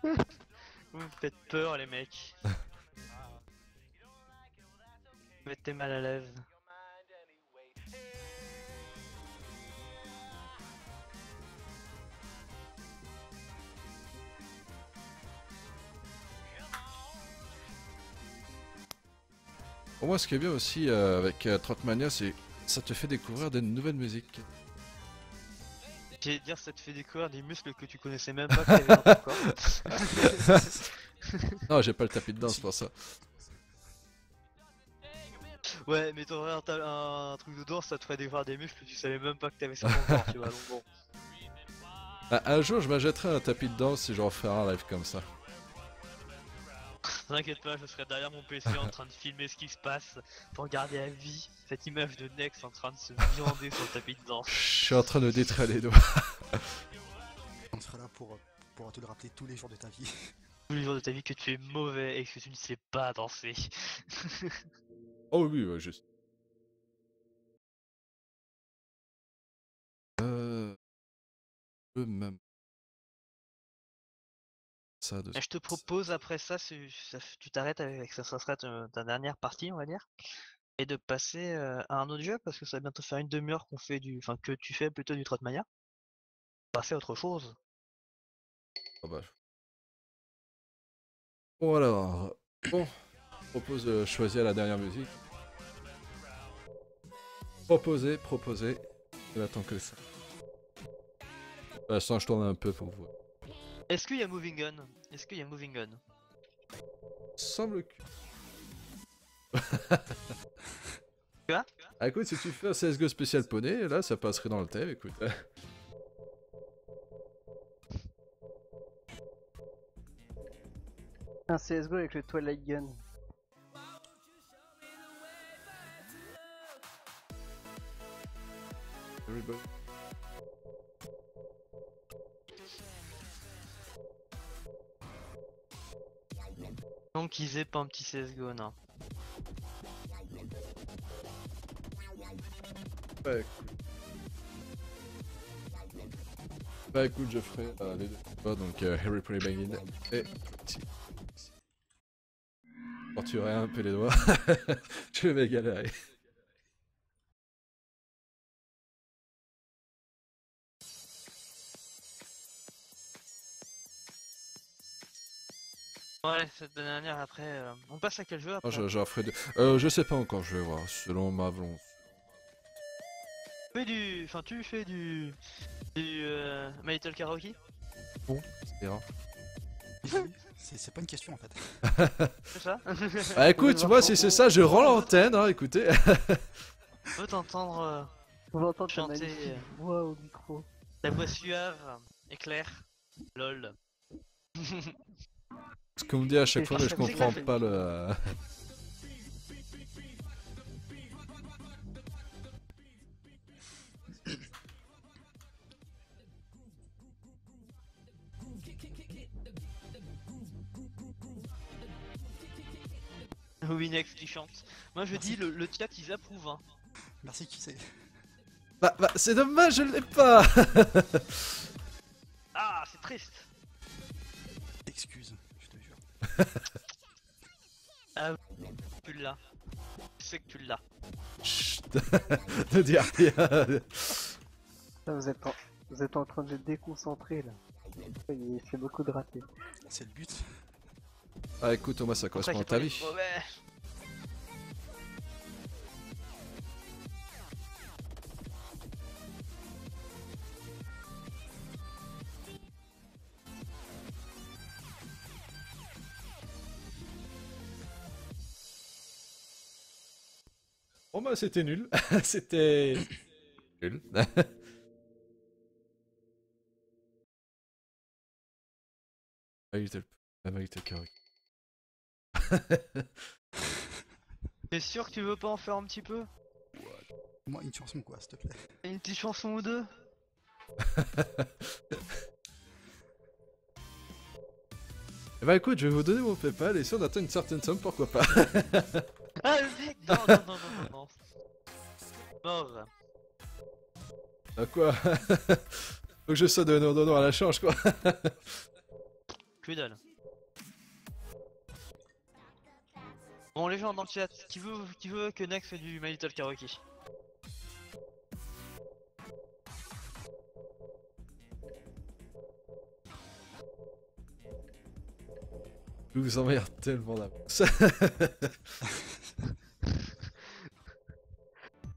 Speaker 3: Vous me faites peur les mecs. Vous mettez mal à l'aise.
Speaker 2: Pour moi, ce qui est bien aussi avec Trackmania, c'est ça te fait découvrir de nouvelles musiques.
Speaker 3: J'allais dire, ça te fait découvrir des muscles que tu connaissais même pas que t'avais dans ton corps.
Speaker 2: Non, j'ai pas le tapis de danse pour ça.
Speaker 3: Ouais, mais t'aurais un truc de danse, ça te ferait découvrir des muscles que tu savais même pas que t'avais sur ton corps, tu vois, donc bon.
Speaker 2: Un jour, je m'achèterai un tapis de danse et je referai un live comme ça.
Speaker 3: T'inquiète pas, je serai derrière mon PC en train de filmer ce qui se passe pour garder à vie cette image de Nex en train de se viander sur le tapis de danse.
Speaker 2: Je suis en train de détruire les doigts.
Speaker 1: On sera là pour te le rappeler tous les jours de ta vie.
Speaker 3: Tous les jours de ta vie que tu es mauvais et que tu ne sais pas danser.
Speaker 2: Oh oui, ouais, juste. Même. Ça de...
Speaker 3: Je te propose après ça, tu t'arrêtes avec ça, serait ta dernière partie, on va dire, et de passer à un autre jeu parce que ça va bientôt faire une demi-heure qu'on fait enfin que tu fais plutôt du Trotmania. Passer à autre chose.
Speaker 2: Oh bah. Bon alors, bon, je propose de choisir la dernière musique. Proposer. Il attend que ça. Pour l'instant, je tourne un peu pour vous.
Speaker 3: Est-ce qu'il y a Moving On? Est-ce qu'il y a Moving On?
Speaker 2: Semble que...
Speaker 3: Quoi?
Speaker 2: Ah écoute, si tu fais un CSGO spécial poney, là, ça passerait dans le thème, écoute.
Speaker 4: Un CSGO avec le Twilight Gun.
Speaker 2: Everybody.
Speaker 3: Donc ils aient pas un petit CSGO, non.
Speaker 2: Ouais, cool. Bah écoute, je ferai les deux. Donc Harry Potter Begin et... Torturer un peu les doigts. Je vais galérer.
Speaker 3: Ouais, cette dernière après, on passe à quel jeu après?
Speaker 2: Oh, j'en ferai deux. Je sais pas encore, je vais voir, selon ma volonté.
Speaker 3: Enfin tu fais du My Little Karaoke?
Speaker 2: Bon, c'est rare.
Speaker 1: C'est pas une question en fait.
Speaker 3: C'est ça?
Speaker 2: Bah écoute, moi si c'est ça, je rends l'antenne, hein, écoutez.
Speaker 3: On peut t'entendre
Speaker 4: On va entendre ta
Speaker 3: chanter
Speaker 4: magnifique voix au micro.
Speaker 3: ta voix suave et claire. Lol.
Speaker 2: Ce qu'on me dit à chaque
Speaker 4: Et
Speaker 2: fois,
Speaker 4: ça,
Speaker 2: mais je
Speaker 4: ça me
Speaker 2: comprends
Speaker 4: fait-
Speaker 2: pas le...
Speaker 3: Winex qui chante. Moi je
Speaker 1: Merci.
Speaker 3: dis le chat ils approuvent hein.
Speaker 1: Merci qui c'est.
Speaker 2: Bah, c'est dommage, je l'ai pas.
Speaker 3: Ah c'est triste.
Speaker 1: Excuse, je te jure.
Speaker 3: Ah tu l'as. Je sais que tu l'as.
Speaker 2: Chut, ne dis rien.
Speaker 4: Là, vous êtes en train de le déconcentrer là. Il fait beaucoup de ratés.
Speaker 1: C'est le but.
Speaker 2: Ah écoute, moi ça
Speaker 3: Pour ça
Speaker 2: correspond à
Speaker 3: qu'il
Speaker 2: ta
Speaker 3: faut
Speaker 2: vie.
Speaker 3: être mauvais.
Speaker 2: Bon bah c'était nul. C'était nul. La vérité carré.
Speaker 3: T'es sûr que tu veux pas en faire un petit peu?
Speaker 1: Moi, une chanson quoi, s'il te plaît.
Speaker 3: Une petite chanson ou deux?
Speaker 2: Eh bah écoute, je vais vous donner mon PayPal et si on atteint une certaine somme, pourquoi pas.
Speaker 3: Ah le mec! Non, non, non, non, non, non. Mort.
Speaker 2: Ah quoi? Faut que je sois de non à la change quoi.
Speaker 3: Que dalle. Bon les gens dans le chat, qui veut que Nex fait du My Little Karaoke?
Speaker 2: Je vous emmerde tellement d'avance.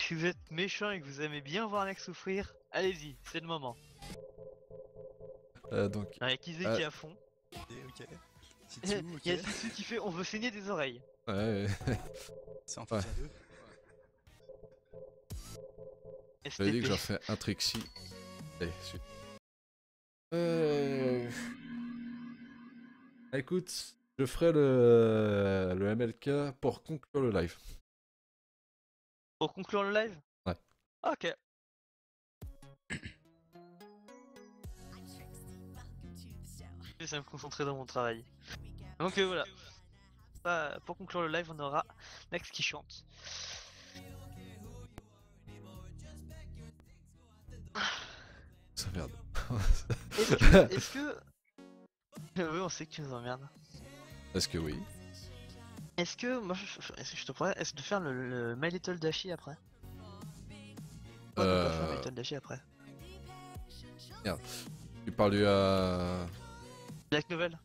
Speaker 3: Si vous êtes méchant et que vous aimez bien voir Nex souffrir, allez-y, c'est le moment.
Speaker 2: Donc,
Speaker 3: Avec Izzy qui est à fond.
Speaker 1: Et ok. Si
Speaker 3: Il
Speaker 1: tu
Speaker 3: y a
Speaker 1: ok.
Speaker 3: Zitsu qui fait on veut saigner des oreilles.
Speaker 2: ouais.
Speaker 1: C'est entretien 2.
Speaker 2: J'avais dit que
Speaker 3: STP.
Speaker 2: j'en fais un Trixie. Allez, suite. Écoute, je ferai le MLK pour conclure le live.
Speaker 3: Pour conclure le live?
Speaker 2: Ouais.
Speaker 3: Ok. Je vais me concentrer dans mon travail. Donc voilà. Pour conclure le live, on aura Nex qui chante.
Speaker 2: Ça merde.
Speaker 3: Est-ce que... Oui, on sait que tu nous emmerdes.
Speaker 2: Est-ce que oui?
Speaker 3: Est-ce que... Moi, est-ce que je te pourrais... Est-ce de faire le My Little Dashi après? Ouais, de pas faire My Little Dashi après.
Speaker 2: Tu parles du...
Speaker 3: Light Novel?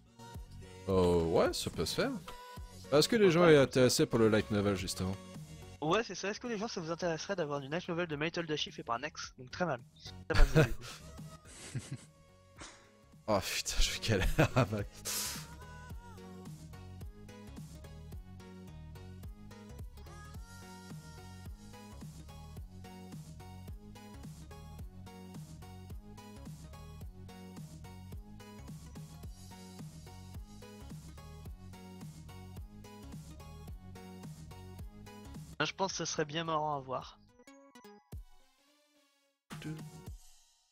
Speaker 2: Oh, ouais, ça peut se faire. Est-ce que les gens sont intéressés pour le light novel justement?
Speaker 3: Ouais, c'est ça. Est-ce que les gens, ça vous intéresserait d'avoir du Night Novel de My Little Dashi fait par Nex? Donc très mal. Très mal joué, du coup.
Speaker 2: Oh putain, je galère à bac.
Speaker 3: Je pense que ce serait bien marrant à voir.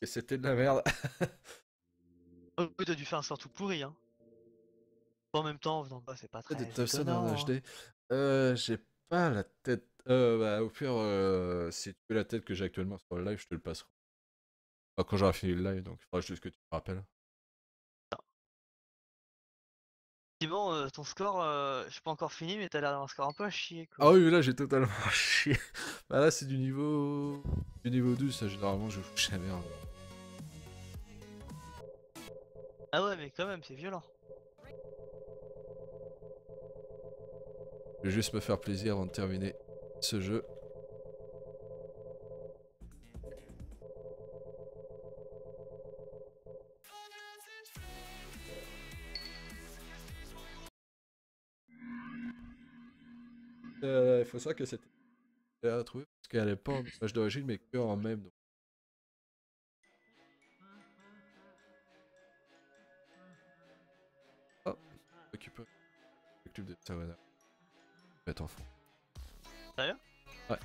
Speaker 2: Et c'était de la merde.
Speaker 3: Oh, t'as dû faire un sort tout pourri, hein. En même temps, non, bah, c'est pas très
Speaker 2: Des Thompson en
Speaker 3: étonnant, hein.
Speaker 2: HD. J'ai pas la tête. Bah, au pire, si tu veux la tête que j'ai actuellement sur le live, je te le passerai. Enfin, quand j'aurai fini le live, donc il faudra juste que tu me rappelles.
Speaker 3: Effectivement, ton score, je suis pas encore fini, mais t'as l'air d'avoir un score un peu à chier, quoi.
Speaker 2: Ah oui, mais là j'ai totalement chié. Bah là c'est du niveau. Du niveau 12, ça généralement je joue jamais. Hein.
Speaker 3: Ah ouais, mais quand même, c'est violent.
Speaker 2: Je vais juste me faire plaisir avant de terminer ce jeu. Il faut savoir que c'était à trouver parce qu'elle n'est pas en image d'origine mais que en même. Donc. Oh, récupère le club de Savannah. Mettre en fond.
Speaker 3: Sérieux?
Speaker 2: Ouais.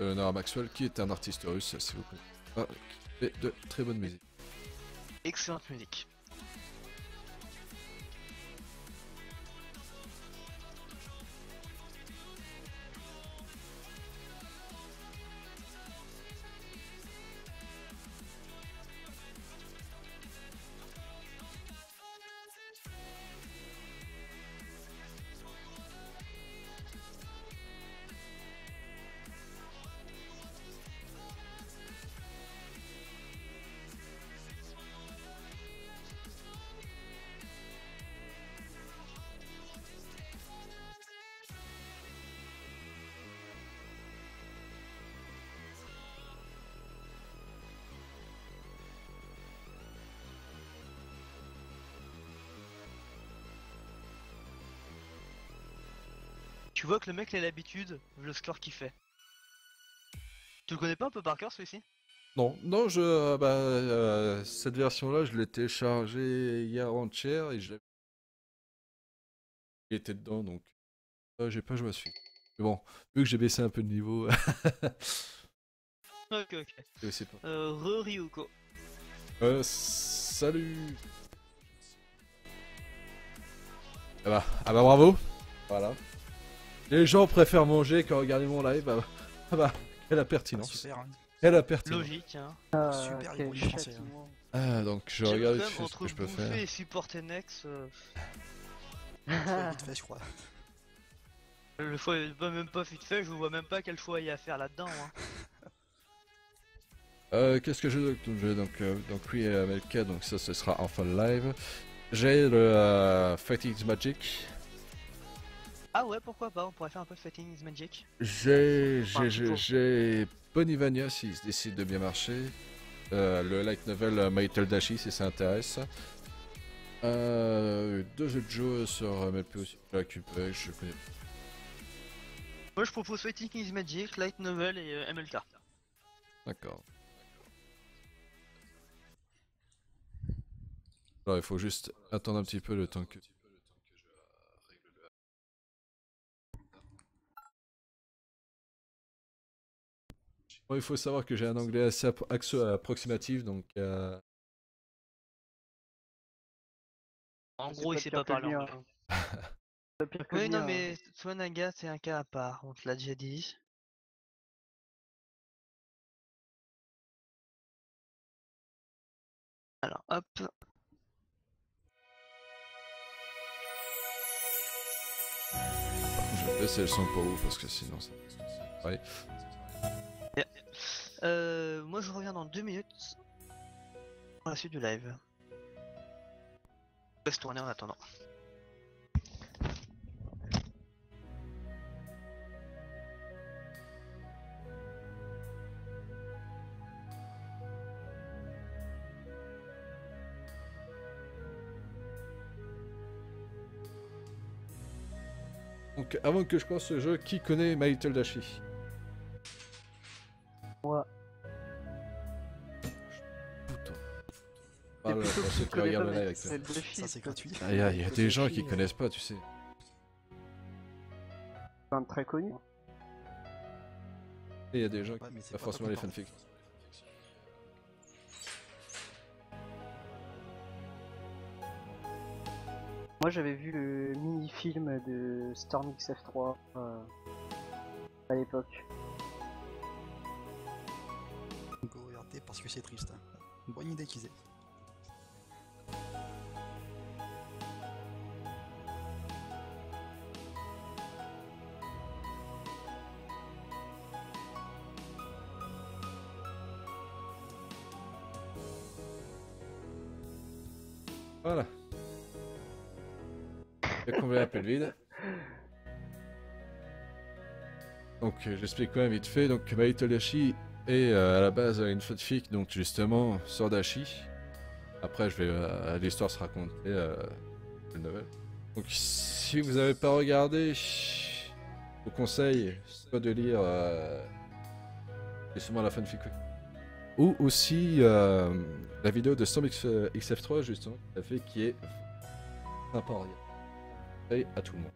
Speaker 2: Nora Maxwell, qui est un artiste russe, s'il vous plaît. Ah, qui fait de très bonne musique.
Speaker 3: Excellente musique. Tu vois que le mec il a l'habitude, le score qu'il fait. Tu le connais pas un peu par cœur celui-ci?
Speaker 2: Non, non, cette version-là, je l'ai téléchargée hier avant-hier et il était dedans, donc j'ai pas joué à celui. Mais bon, vu que j'ai baissé un peu de niveau,
Speaker 3: Ok, ok.
Speaker 2: c'est pas.
Speaker 3: Ryuko.
Speaker 2: Salut. Ah bah bravo. Voilà. Les gens préfèrent manger que regarder mon live. Ah bah, quelle
Speaker 1: Ah,
Speaker 2: pertinence.
Speaker 1: super, hein.
Speaker 2: Quelle pertinence.
Speaker 3: Logique, hein.
Speaker 1: Super, ils
Speaker 4: quel
Speaker 1: vont y penser, hein.
Speaker 4: châtiment.
Speaker 2: Ah, donc je
Speaker 3: J'avoue
Speaker 2: regarde
Speaker 3: quand
Speaker 2: vite
Speaker 3: même,
Speaker 2: fait ce
Speaker 3: entre
Speaker 2: que je peux
Speaker 3: bouffer
Speaker 2: faire.
Speaker 3: et supporter Nex,
Speaker 1: Très vite fait, je crois.
Speaker 3: le choix est pas même pas vite fait, je vois même pas quel choix il y a à faire là-dedans. Hein.
Speaker 2: Qu'est-ce que j'ai donc oui, Melka, donc ça ce sera enfin live. J'ai le Fighting is Magic.
Speaker 3: Ah ouais, pourquoi pas, on pourrait faire un peu de Fighting is Magic.
Speaker 2: J'ai Bonivania s'il se décide de bien marcher. Le light novel Maïtel Dashi si ça intéresse. Deux jeux de jeu sur MLP aussi. Je connais.
Speaker 3: Moi je propose Fighting is Magic, Light Novel et MLK.
Speaker 2: D'accord. Alors il faut juste attendre un petit peu le temps que. Bon, il faut savoir que j'ai un anglais assez approximatif, donc
Speaker 3: En
Speaker 4: C'est
Speaker 3: gros,
Speaker 4: pas
Speaker 3: il sait
Speaker 4: pire
Speaker 3: pas
Speaker 4: que le
Speaker 3: parler
Speaker 4: mien.
Speaker 3: anglais.
Speaker 4: Pas pire que
Speaker 3: Oui,
Speaker 4: le
Speaker 3: non,
Speaker 4: mien,
Speaker 3: mais toi, Naga, c'est un cas à part, on te l'a déjà dit. Alors, hop.
Speaker 2: je vais baisser le son pour vous parce que sinon ça. Ouais.
Speaker 3: Moi, je reviens dans 2 minutes pour la suite du live. Laisse tourner en attendant.
Speaker 2: Donc avant que je commence ce jeu, qui connaît My Little Dashi?
Speaker 4: Moi,
Speaker 2: Putain.
Speaker 4: c'est
Speaker 2: Parle
Speaker 4: plutôt
Speaker 2: pour
Speaker 4: que
Speaker 2: ceux
Speaker 4: je
Speaker 2: qui
Speaker 4: connais
Speaker 2: regardent
Speaker 4: pas,
Speaker 2: le live
Speaker 4: mais
Speaker 2: avec toi.
Speaker 4: c'est le
Speaker 1: Ça,
Speaker 4: chiffre.
Speaker 1: c'est gratuit.
Speaker 2: Ah, il y a des gens qui
Speaker 4: Dashi,
Speaker 2: connaissent pas, tu sais.
Speaker 4: C'est un très connu.
Speaker 2: Et il y a des gens qui
Speaker 1: Ouais, mais c'est
Speaker 2: pas
Speaker 1: pas
Speaker 2: forcément les
Speaker 1: tout le temps.
Speaker 2: fanfics.
Speaker 4: Moi j'avais vu le mini-film de Storm XF3 à l'époque.
Speaker 1: Donc, regardez parce que c'est triste. Hein. Bonne idée qu'ils aient.
Speaker 2: Voilà. J'ai comblé la pelle vide. Donc j'explique quand même vite fait. Donc My Little Dashi est à la base une fanfic, donc justement sur Dashi. Après l'histoire se raconter le novel. Donc si vous n'avez pas regardé, je vous conseille soit de lire justement la fanfic, oui. Ou aussi la vidéo de Storm XF3 justement, qui est sympa à regarder. Et à tout le monde.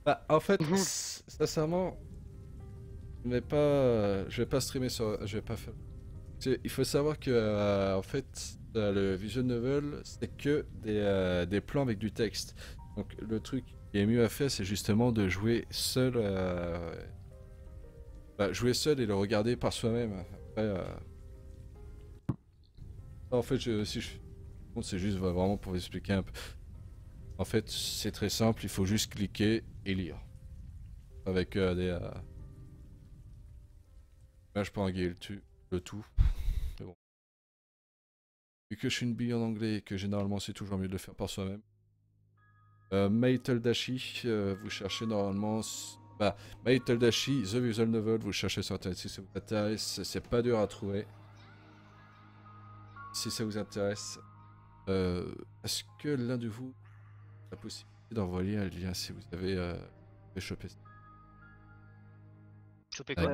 Speaker 2: Bah, en fait, sincèrement, je vais pas streamer sur, je vais pas faire. Il faut savoir que en fait, le visual novel, c'est que des plans avec du texte. Donc le truc qui est mieux à faire, c'est justement de jouer seul. Jouer seul et le regarder par soi-même. Après, en fait, si je... c'est juste vraiment pour vous expliquer un peu. En fait, c'est très simple, il faut juste cliquer et lire. Avec des... Là, je peux engueuler le tout. Mais bon. Vu que je suis une bille en anglais et que généralement c'est toujours mieux de le faire par soi-même. Meitel Dashi, vous cherchez normalement... Meitel Dashi, The Visual Novel, vous cherchez sur internet si ça vous intéresse, c'est pas dur à trouver. Si ça vous intéresse, est-ce que l'un de vous a la possibilité d'envoyer un lien si vous avez chopé ça?
Speaker 3: Choper quoi?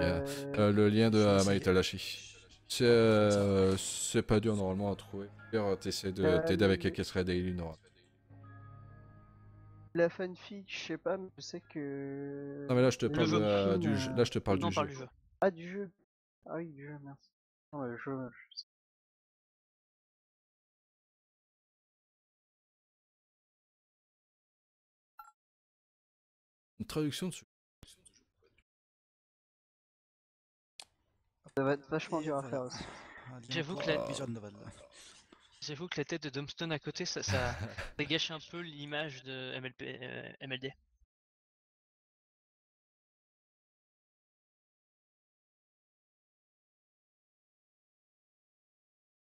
Speaker 2: Le lien de
Speaker 1: c'est-
Speaker 2: Meitel Dashi. C'est pas dur normalement à trouver. T'essaies de t'aider avec quelques threads daily, non.
Speaker 4: La fanfic, je sais pas, mais je sais que...
Speaker 2: Non mais là je te
Speaker 4: le
Speaker 2: parle
Speaker 4: film,
Speaker 2: du jeu. Là je te parle
Speaker 3: Non,
Speaker 2: du
Speaker 3: parle
Speaker 2: jeu.
Speaker 3: du jeu.
Speaker 4: Ah, du jeu. Ah oui, du jeu, merci. Non, le jeu,
Speaker 2: Une traduction dessus.
Speaker 4: ça va être vachement
Speaker 1: Et
Speaker 4: dur à
Speaker 1: voilà.
Speaker 4: faire aussi.
Speaker 1: Un lien
Speaker 3: J'avoue
Speaker 1: pour
Speaker 3: que la-
Speaker 1: Visual Novel.
Speaker 3: J'avoue que la tête de Dumbstone à côté, ça gâche un peu l'image de MLD.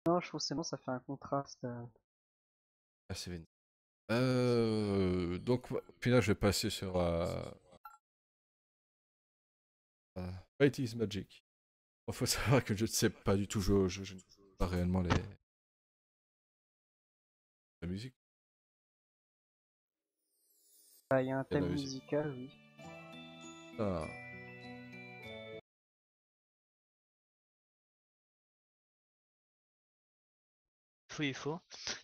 Speaker 4: Non, je trouve que sinon ça fait un contraste.
Speaker 2: Ah, c'est vénère. Donc, puis là, je vais passer sur Fight is Magic. Il faut savoir que je ne sais pas du tout jouer au jeu, je ne sais pas réellement la musique.
Speaker 4: Ah, il y a un
Speaker 2: Il y a de
Speaker 4: thème
Speaker 2: la musique.
Speaker 4: musical, oui.
Speaker 2: Ah.
Speaker 3: Il faut.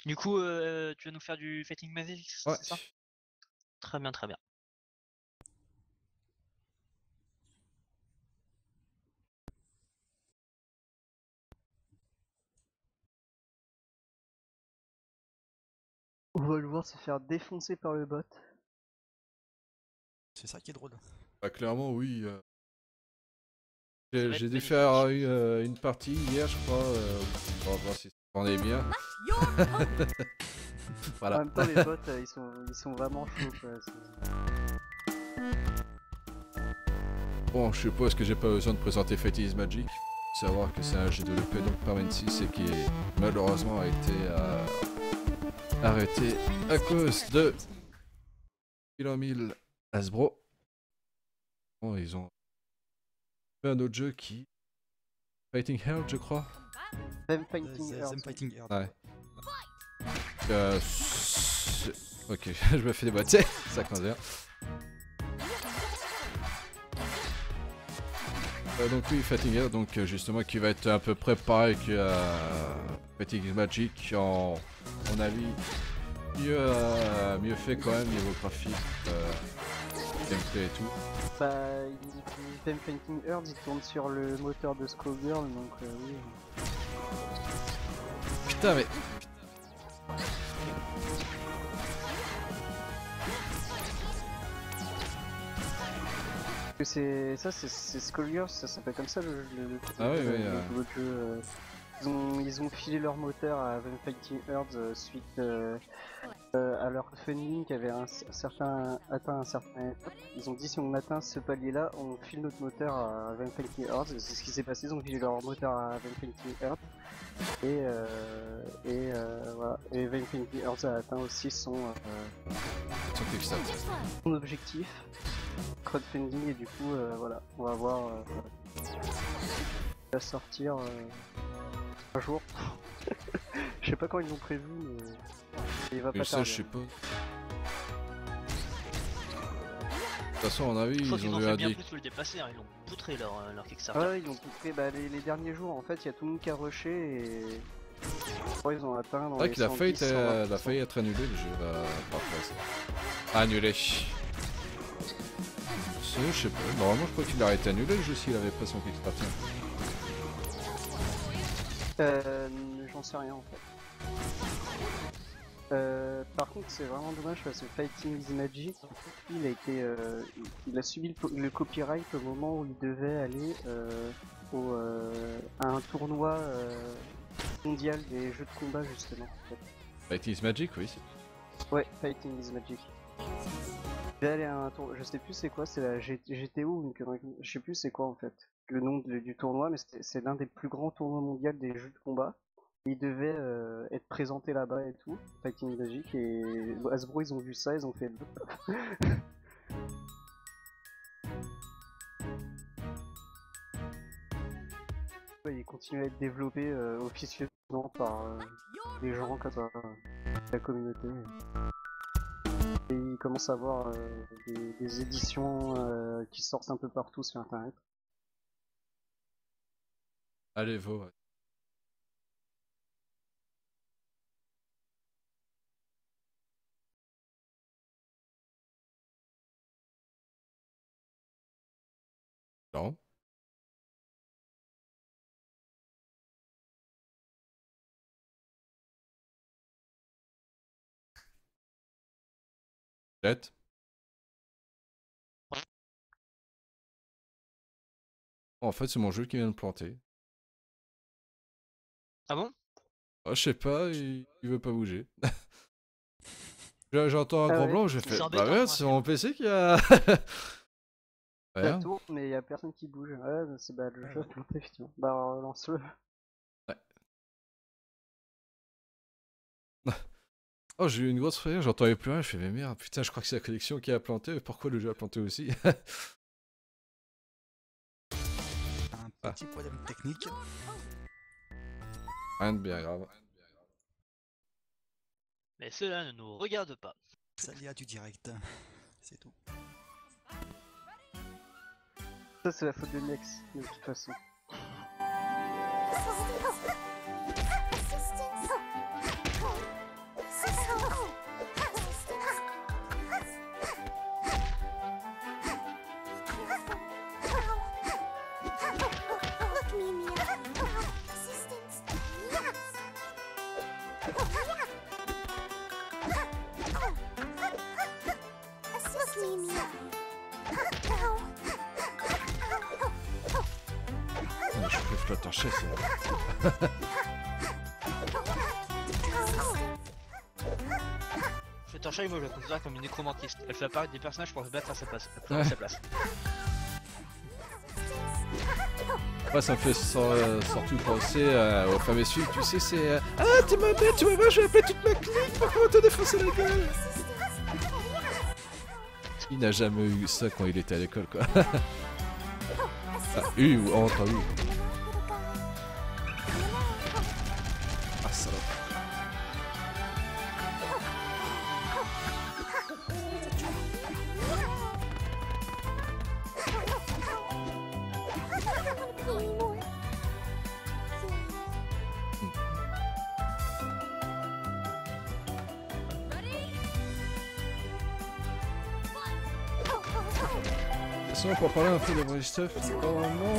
Speaker 3: Du coup, tu vas nous faire du Fighting Magic,
Speaker 2: Ouais.
Speaker 3: c'est ça? Très bien, très bien.
Speaker 4: On va le voir se faire défoncer par le bot.
Speaker 1: C'est ça qui est drôle.
Speaker 2: Bah, clairement, oui.
Speaker 3: Ça va
Speaker 2: J'ai
Speaker 3: être
Speaker 2: dû
Speaker 3: magnifique.
Speaker 2: faire une partie hier, je crois. On va voir si ça en est bien.
Speaker 4: En
Speaker 2: Voilà.
Speaker 4: même temps, les bots, ils sont vraiment chauds, quoi.
Speaker 2: Bon, je suppose que j'ai pas besoin de présenter Fate is Magic. Faut savoir que c'est un jeu de l'EP donc par 26 et qui malheureusement a été arrêté à cause de 1000 Hasbro. Bon, ils ont fait un autre jeu qui... Fighting Hell, je crois.
Speaker 4: Them Fighting
Speaker 1: Them
Speaker 4: Earth.
Speaker 1: Fighting Earth.
Speaker 2: Ouais. Ok, je me fais des boîtiers, ça commence bien. Donc oui, Fighting Hell, donc justement qui va être à peu près pareil que Fighting Magic en avis mieux fait quand même niveau graphique, gameplay et tout.
Speaker 4: Bah, Them Fighting Earth, il tourne sur le moteur de Skullgirl, donc oui.
Speaker 2: Putain mais...
Speaker 4: C'est Skullgirls, ça s'appelle comme ça le
Speaker 2: Ah ouais, ouais,
Speaker 4: nouveau jeu. Ils ont filé leur moteur à Them Fighting Earth suite à leur funding qui avait atteint un certain étape. Ils ont dit si on atteint ce palier là, on file notre moteur à Them Fighting Earth. C'est ce qui s'est passé, ils ont filé leur moteur à Them Fighting Earth. Voilà. Et Them Fighting Earth a atteint aussi son
Speaker 2: Kickstarter.
Speaker 4: objectif crowdfunding et du coup voilà, on va voir va sortir un jour. Je sais pas quand ils l'ont prévu mais il va pas
Speaker 2: ça
Speaker 4: tarder.
Speaker 2: je sais pas. De toute façon, à mon avis,
Speaker 3: Je crois
Speaker 2: ils
Speaker 3: qu'ils
Speaker 2: ont
Speaker 3: ont
Speaker 2: dû
Speaker 3: fait bien
Speaker 2: indiquer.
Speaker 3: plus que le dépasser, hein. Ils ont poutré leur
Speaker 4: Ah
Speaker 3: Kickstarter.
Speaker 4: ouais, ils ont poussé les derniers jours en fait, il y a tout le monde qui a rushé et ouais, ils ont atteint dans
Speaker 2: C'est vrai
Speaker 4: les
Speaker 2: qu'il a
Speaker 4: 110,
Speaker 2: failli,
Speaker 4: 120%.
Speaker 2: il a failli être annulé le jeu parfois ça. Annulé. Je sais pas, normalement je crois qu'il aurait été annulé le jeu s'il avait pas son Kickstarter.
Speaker 4: J'en sais rien en fait. Par contre, c'est vraiment dommage parce que Fighting is Magic, il a été, il a subi le copyright au moment où il devait aller à un tournoi mondial des jeux de combat justement. En fait.
Speaker 2: Fighting is Magic, oui.
Speaker 4: Ouais, Fighting is Magic. Il devait aller à un tournoi, je sais plus c'est quoi, c'est la GTO ou une connerie, je sais plus c'est quoi en fait le nom du tournoi, mais c'est l'un des plus grands tournois mondiaux des jeux de combat. Il devait être présenté là-bas et tout, Fighting Magic, et Hasbro ils ont vu ça, ils ont fait il continue à être développé officieusement par des gens comme ça, la communauté. Et il commence à avoir des éditions qui sortent un peu partout sur internet.
Speaker 2: Allez, Vo. Non. Jet. En fait, c'est mon jeu qui vient de planter.
Speaker 3: Ah bon?
Speaker 2: Ah, je sais pas, il veut pas bouger. J'entends un
Speaker 4: Ah
Speaker 2: grand
Speaker 4: ouais.
Speaker 2: blanc, j'ai
Speaker 3: C'est
Speaker 2: fait.
Speaker 3: embêtant
Speaker 2: Bah
Speaker 3: pour
Speaker 2: merde,
Speaker 3: un
Speaker 2: c'est
Speaker 3: film.
Speaker 2: mon PC qui a.
Speaker 4: Ça
Speaker 2: Rien.
Speaker 4: tourne, mais il y a personne qui bouge. Ouais, c'est le jeu a planté effectivement. Bah relance-le.
Speaker 2: Oh, j'ai eu une grosse frayeur, j'entendais plus rien, je fais mais merde, putain, je crois que c'est la connexion qui a planté, pourquoi le jeu a planté aussi?
Speaker 1: Un petit problème technique.
Speaker 2: Rien de bien grave.
Speaker 3: Mais cela ne nous regarde pas.
Speaker 1: Ça y a du direct. C'est tout.
Speaker 4: Ça c'est la faute de Nex, de toute façon.
Speaker 2: Je flotte en chef,
Speaker 3: Fluttershy, moi je le considère comme une nécromantiste. Elle fait apparaître des personnages pour se battre à sa place. À sa place.
Speaker 2: Ouais, ça me fait surtout penser au fameux film, tu sais, c'est ah, tu m'as bête, tu vas voir, je vais appeler toute ma clique pour comment te défoncer la gueule. Il n'a jamais eu ça quand il était à l'école, quoi. Ah, eu ou entendu. Ah, salope. Sinon, pour parler un peu de vrai stuff, normalement,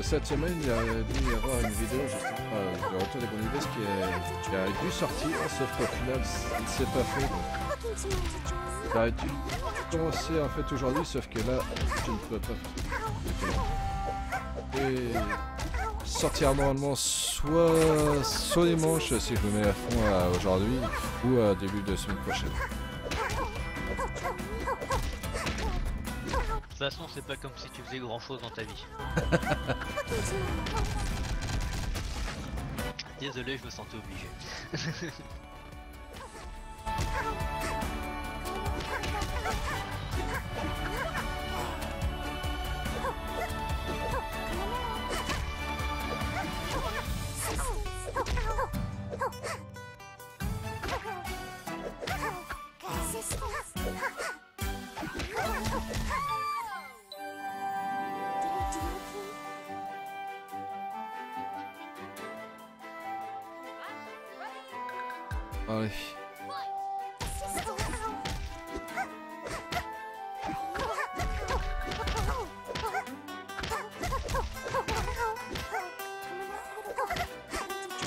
Speaker 2: cette semaine, il y a dû y avoir une vidéo justement de Retour des Bonnes Idées qui a dû sortir, sauf qu'au final, il ne s'est pas fait. Donc, ça a dû commencer en fait aujourd'hui, sauf que là, je ne peux pas. Et sortir normalement soit dimanche si je me mets à fond aujourd'hui, ou début de semaine prochaine.
Speaker 3: De toute façon, c'est pas comme si tu faisais grand chose dans ta vie. Désolé, je me sentais obligé.
Speaker 2: Allez.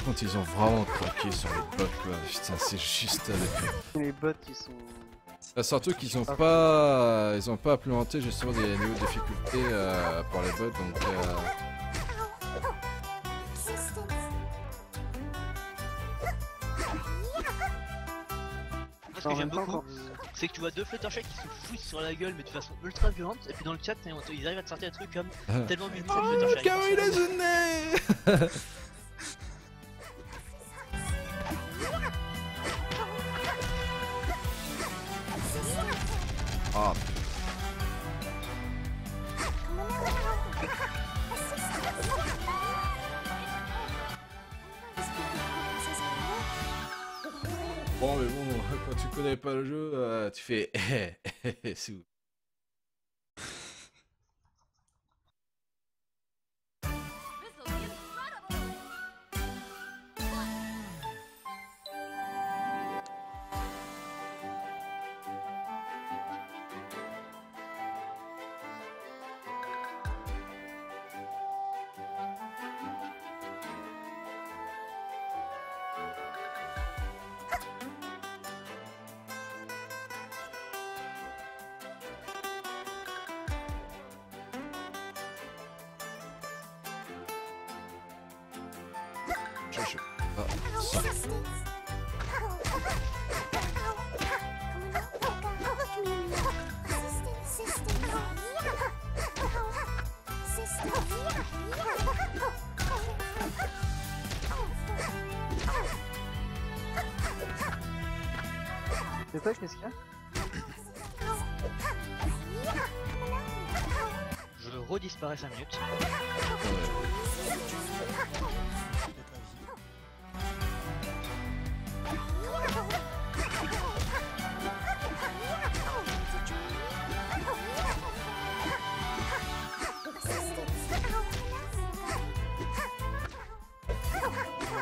Speaker 2: contre, ils ont vraiment craqué sur les bots, quoi. Putain, c'est juste avec...
Speaker 4: Les bots, ils sont...
Speaker 2: Surtout qu'ils ont pas... Ils ont pas implémenté justement des niveaux de difficulté pour les bots, donc...
Speaker 3: Moi, ce que j'aime beaucoup, c'est que tu vois deux Fluttershy qui se foutent sur la gueule mais de façon ultra violente, et puis dans le chat ils arrivent à te sortir des trucs comme tellement mignon
Speaker 2: Oh,
Speaker 3: Fluttershy.
Speaker 2: Kawaii Lazune. Ah. Bon mais bon, quand tu connais pas le jeu, tu fais c'est où?
Speaker 4: C'est toi, qu'est-ce qu'il y a?
Speaker 3: Je redisparais 5 minutes.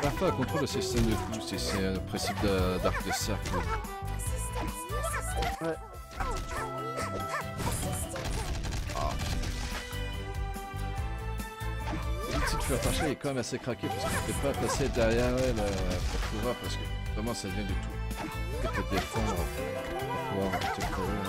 Speaker 2: Parfois, contrôle le système de boost et c'est le principe d'arc de cercle.
Speaker 4: Ouais.
Speaker 2: Ah. La petite Fluttershy est quand même assez craquée parce que je ne peux pas passer derrière elle pour pouvoir parce que vraiment ça vient du tout. Tu peux te défendre pour pouvoir te courir.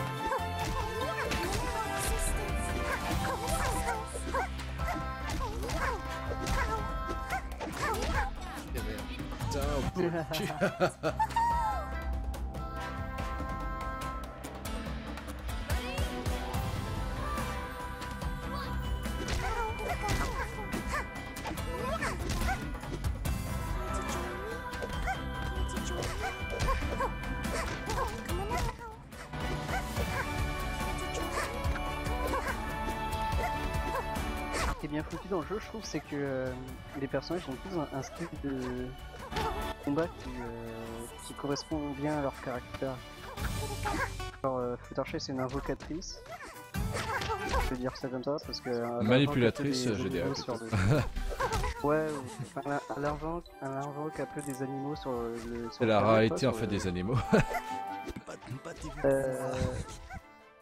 Speaker 4: Ce qui est bien foutu dans le jeu, je trouve, c'est que les personnages ont tous un style de combat qui correspond bien à leur caractère. Alors, Fluttershy, c'est une invocatrice. Je vais dire ça comme ça parce que.
Speaker 2: Manipulatrice, j'ai des
Speaker 4: Ouais, enfin, elle invoque un peu des animaux sur le.
Speaker 2: C'est la rareté en fait des animaux.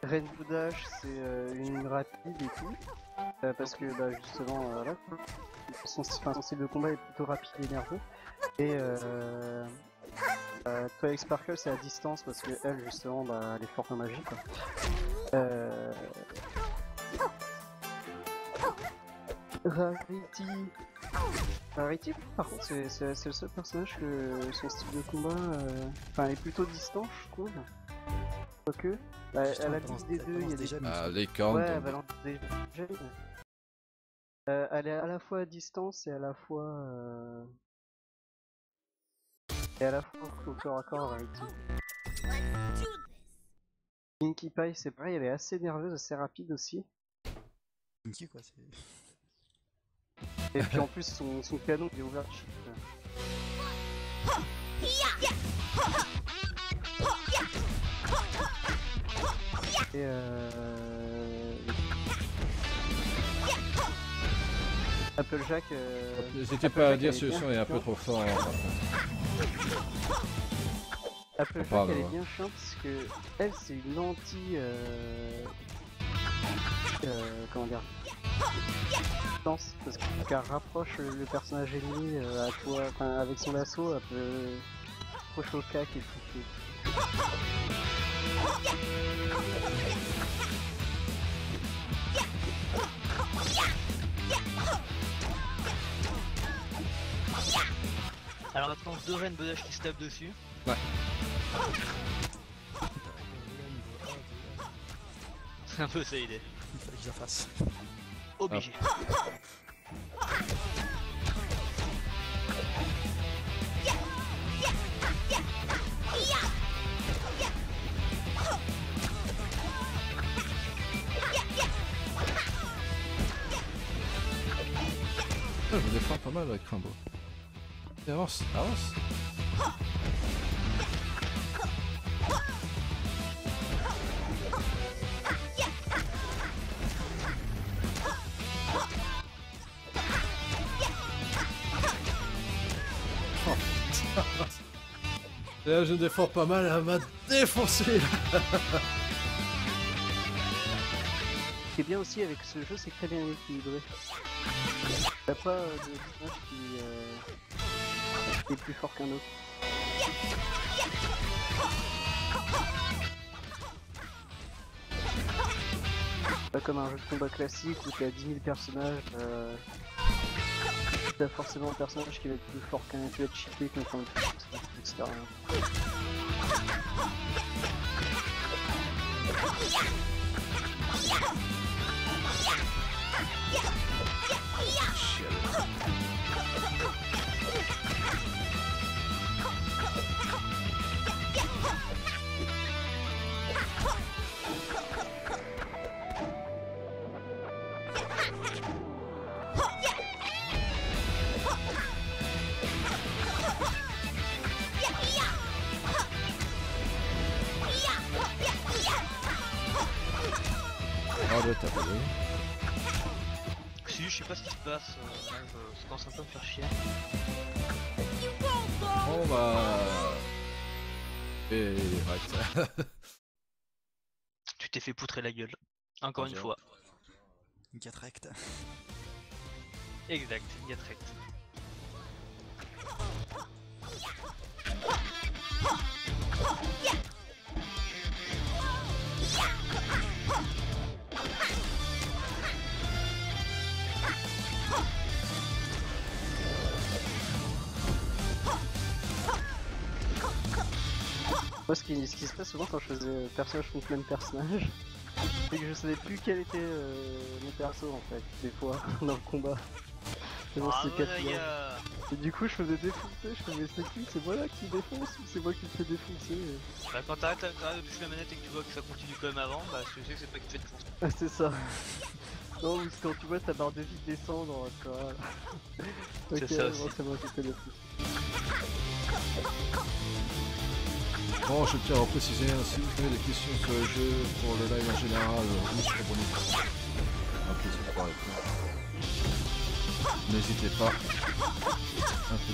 Speaker 4: Rainbow Dash, c'est une rapide et tout. Parce que bah, justement, voilà, son style de combat est plutôt rapide et nerveux. Et Twilight Sparkle, c'est à distance parce que elle, justement, bah, elle est forte en magie, quoi. Rarity, par contre, c'est le seul personnage que son style de combat est plutôt distant, je trouve. Quoique, à la liste des deux, il y a des...
Speaker 2: Les cornes.
Speaker 4: Ouais, elle balance des jets. Elle est à la fois à distance et à la fois... au corps à corps, Rarity. Pinkie Pie, c'est pareil, elle est assez nerveuse, assez rapide aussi.
Speaker 1: Pinkie, quoi, c'est...
Speaker 4: Et puis en plus, son canon il est ouvert. Et Applejack.
Speaker 2: N'hésitez pas à dire si le son est un peu trop fort.
Speaker 4: Applejack, elle est bien chiante parce que elle, c'est une anti. comment dire, distance, parce qu'elle rapproche le personnage ennemi à toi, enfin avec son lasso, elle peut approcher au cac et tout.
Speaker 3: Alors maintenant, deux reines Bodash qui se tapent dessus.
Speaker 2: Ouais.
Speaker 3: C'est un peu ça l'idée.
Speaker 1: Il fallait qu'ils la fassent.
Speaker 3: Obligé.
Speaker 2: Je me défends pas mal avec Rimbaud. Et avance, avance. Oh. Et là je défends pas mal, elle m'a défoncé là.
Speaker 4: Ce qui est bien aussi avec ce jeu, c'est très bien équilibré. T'as pas de personnage qui est plus fort qu'un autre. Pas comme un jeu de combat classique où t'as 10 000 personnages, t'as forcément un personnage qui va être plus fort qu'un, qui va être cheaté contre un autre, etc.
Speaker 2: Ah ouais, t'as pas vu.
Speaker 3: Si, je sais pas ce qui se passe, là, je commence un peu à me faire chier.
Speaker 2: On va... Et arrête.
Speaker 3: Tu t'es fait poutrer la gueule. Encore une
Speaker 2: Bien.
Speaker 3: fois.
Speaker 1: Gatrect.
Speaker 3: Exact, Gatrect.
Speaker 4: Moi, ce qui se passe souvent quand je faisais personnage contre même personnage, c'est que je savais plus quel était mon perso en fait, des fois, dans le combat. C'est dans ce
Speaker 3: Bravo
Speaker 4: cas-là.
Speaker 3: les gars.
Speaker 4: Et du coup, je faisais défoncer, je faisais c'est qui, c'est moi là qui défonce ou c'est moi qui te fais défoncer.
Speaker 3: Bah quand t'arrêtes de toucher la manette et que tu vois que ça continue comme avant, bah tu sais que c'est pas qui te fait défoncer.
Speaker 4: Ah, c'est ça. Non, ou quand tu vois ta barre de vie descendre, quoi.
Speaker 3: C'est ça aussi.
Speaker 4: Bon, c'est moi qui te fais défoncer.
Speaker 2: Bon, je tiens à préciser, si vous avez des questions sur le jeu, pour le live en général, ou sur Bonus, un plaisir de pouvoir répondre. N'hésitez pas. Un peu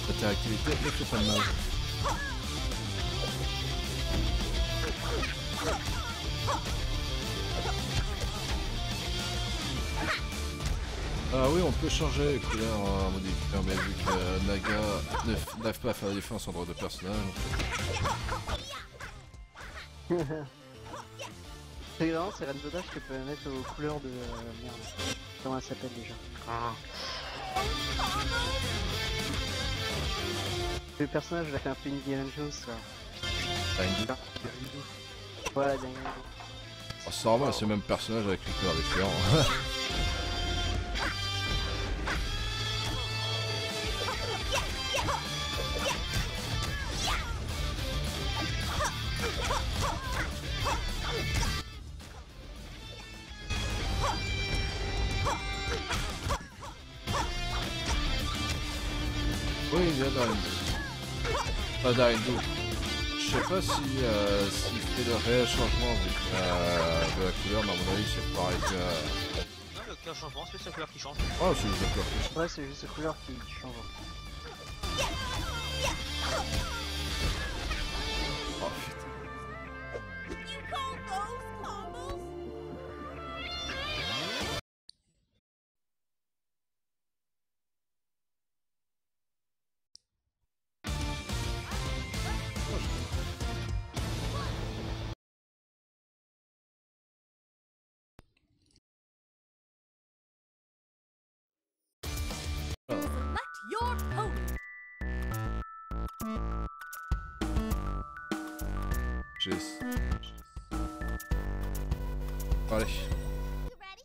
Speaker 2: d'interactivité ne fait pas de mal. Ah oui, on peut changer les couleurs en modifiant, mais vu que Naga n'arrive pas à faire la différence en droit de personnage, en fait.
Speaker 4: C'est vraiment, c'est Renzodash que tu peux mettre aux couleurs de... merde. Comment elle s'appelle déjà? Le personnage, il a fait un peu Indiana Jones, ça.
Speaker 2: T'as une
Speaker 4: Voilà, bien.
Speaker 2: Oh, c'est normal, c'est le même personnage avec une couleur différente. Oui, il y a Darindu. Pas Darindu. Je sais pas si s'il fait de réels changements de la couleur, mais à mon avis c'est pareil que...
Speaker 3: Non, il y a aucun changement, c'est sa couleur qui change.
Speaker 2: Oh, c'est juste la couleur qui change.
Speaker 4: Ouais, c'est juste la couleur qui change.
Speaker 2: Oh putain.
Speaker 5: your pony.
Speaker 2: Jeez. Allez.
Speaker 5: You ready?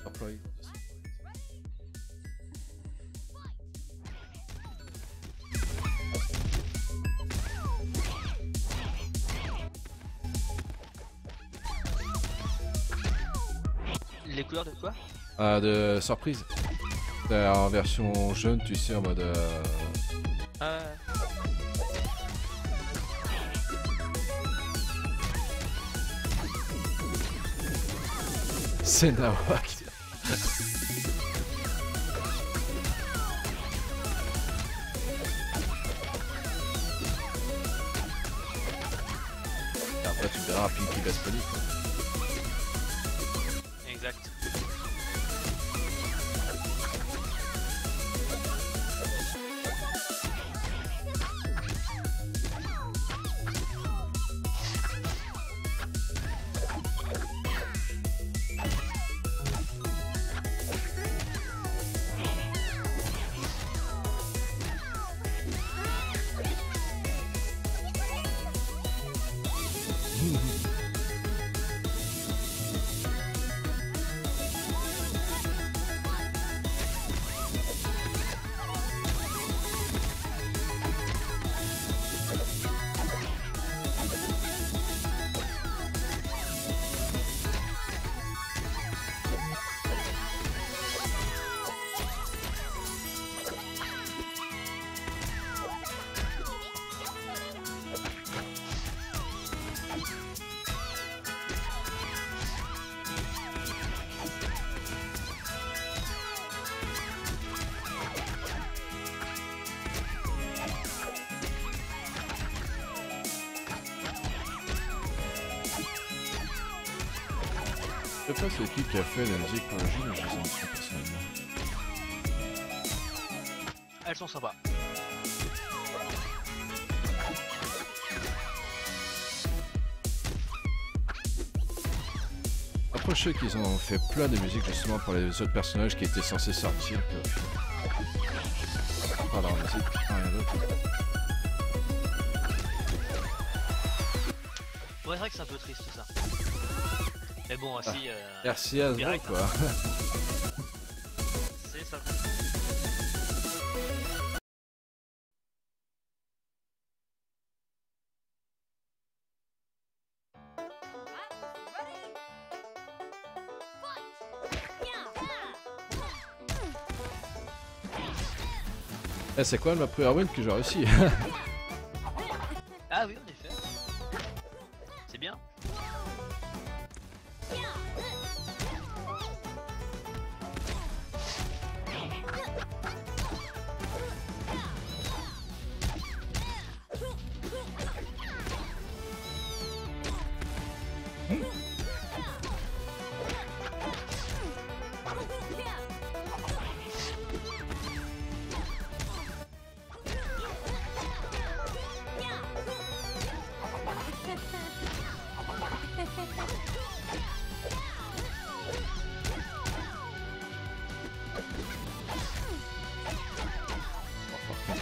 Speaker 2: Employé.
Speaker 3: Les couleurs de quoi?
Speaker 2: De surprise. En version jeune, tu sais, en mode. C'est nawak. Après, tu verras Pinky Best Pony.
Speaker 3: Exact.
Speaker 2: Je sais pas c'est qui a fait la musique pour le jeu, mais je les aime trop personnellement.
Speaker 3: Elles sont sympas.
Speaker 2: Après, je sais qu'ils ont fait plein de musiques justement pour les autres personnages qui étaient censés sortir. Pas leur musique, rien d'autre.
Speaker 3: Ouais, c'est vrai que c'est un peu triste tout ça. Mais bon, si.
Speaker 2: Merci à
Speaker 3: direct,
Speaker 2: quoi.
Speaker 3: C'est ça.
Speaker 2: Eh, c'est quoi ma première win que j'ai réussi?
Speaker 3: Ah oui, en effet. C'est bien.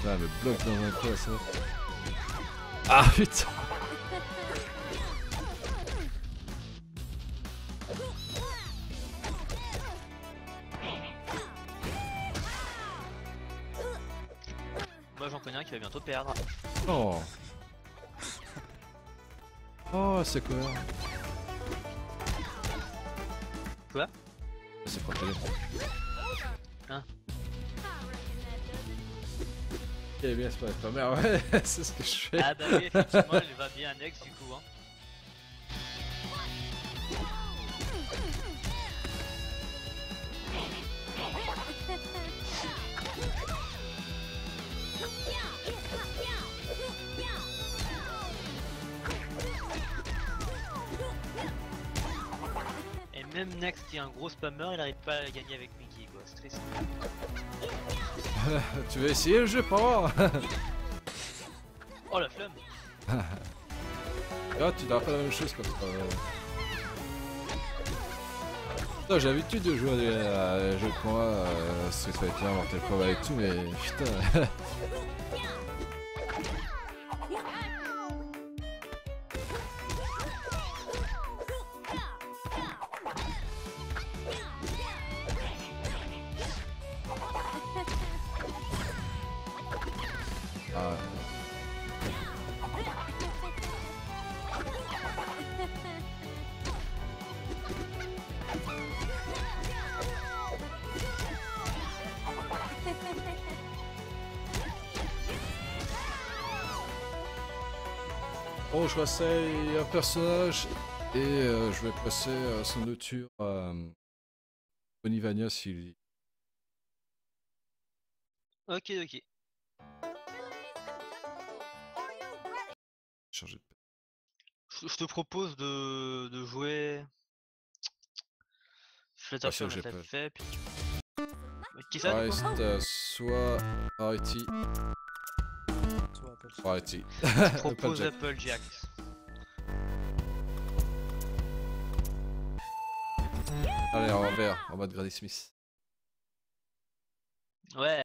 Speaker 2: Là, elle me bloque dans un coin, ça. Ah putain!
Speaker 3: Moi j'en connais un qui va bientôt perdre.
Speaker 2: Oh! Oh, c'est quoi?
Speaker 3: Quoi?
Speaker 2: C'est pas terrible.
Speaker 3: Hein?
Speaker 2: Eh bien, c'est pas merde, ouais, c'est ce que je fais.
Speaker 3: Ah bah oui, effectivement, elle va bien annexe du coup. Hein. Et même Nex qui est un gros spammer, il arrive pas à gagner avec Mickey quoi, c'est triste.
Speaker 2: Tu veux essayer le jeu, pas?
Speaker 3: Oh la flamme!
Speaker 2: Ah, tu n'auras pas la même chose quand J'ai l'habitude de jouer à des jeux de combat, Street Fighter, Mortal Kombat et tout, mais putain. Ah. Bon, je conseille un personnage et je vais passer à son outure à Bonivania s'il
Speaker 3: Ok, ok.
Speaker 2: chargé de
Speaker 3: Je te propose de jouer. Flutter
Speaker 2: Ah, ça,
Speaker 3: on
Speaker 2: j'ai
Speaker 3: a
Speaker 2: pas.
Speaker 3: fait, puis... Qui ça du coup?
Speaker 2: Reste soit Arity.
Speaker 1: Soit Apple.
Speaker 2: Arity.
Speaker 3: Je propose
Speaker 2: Applejack.
Speaker 3: Applejack.
Speaker 2: Allez, en vert, en mode Granny Smith.
Speaker 3: Ouais.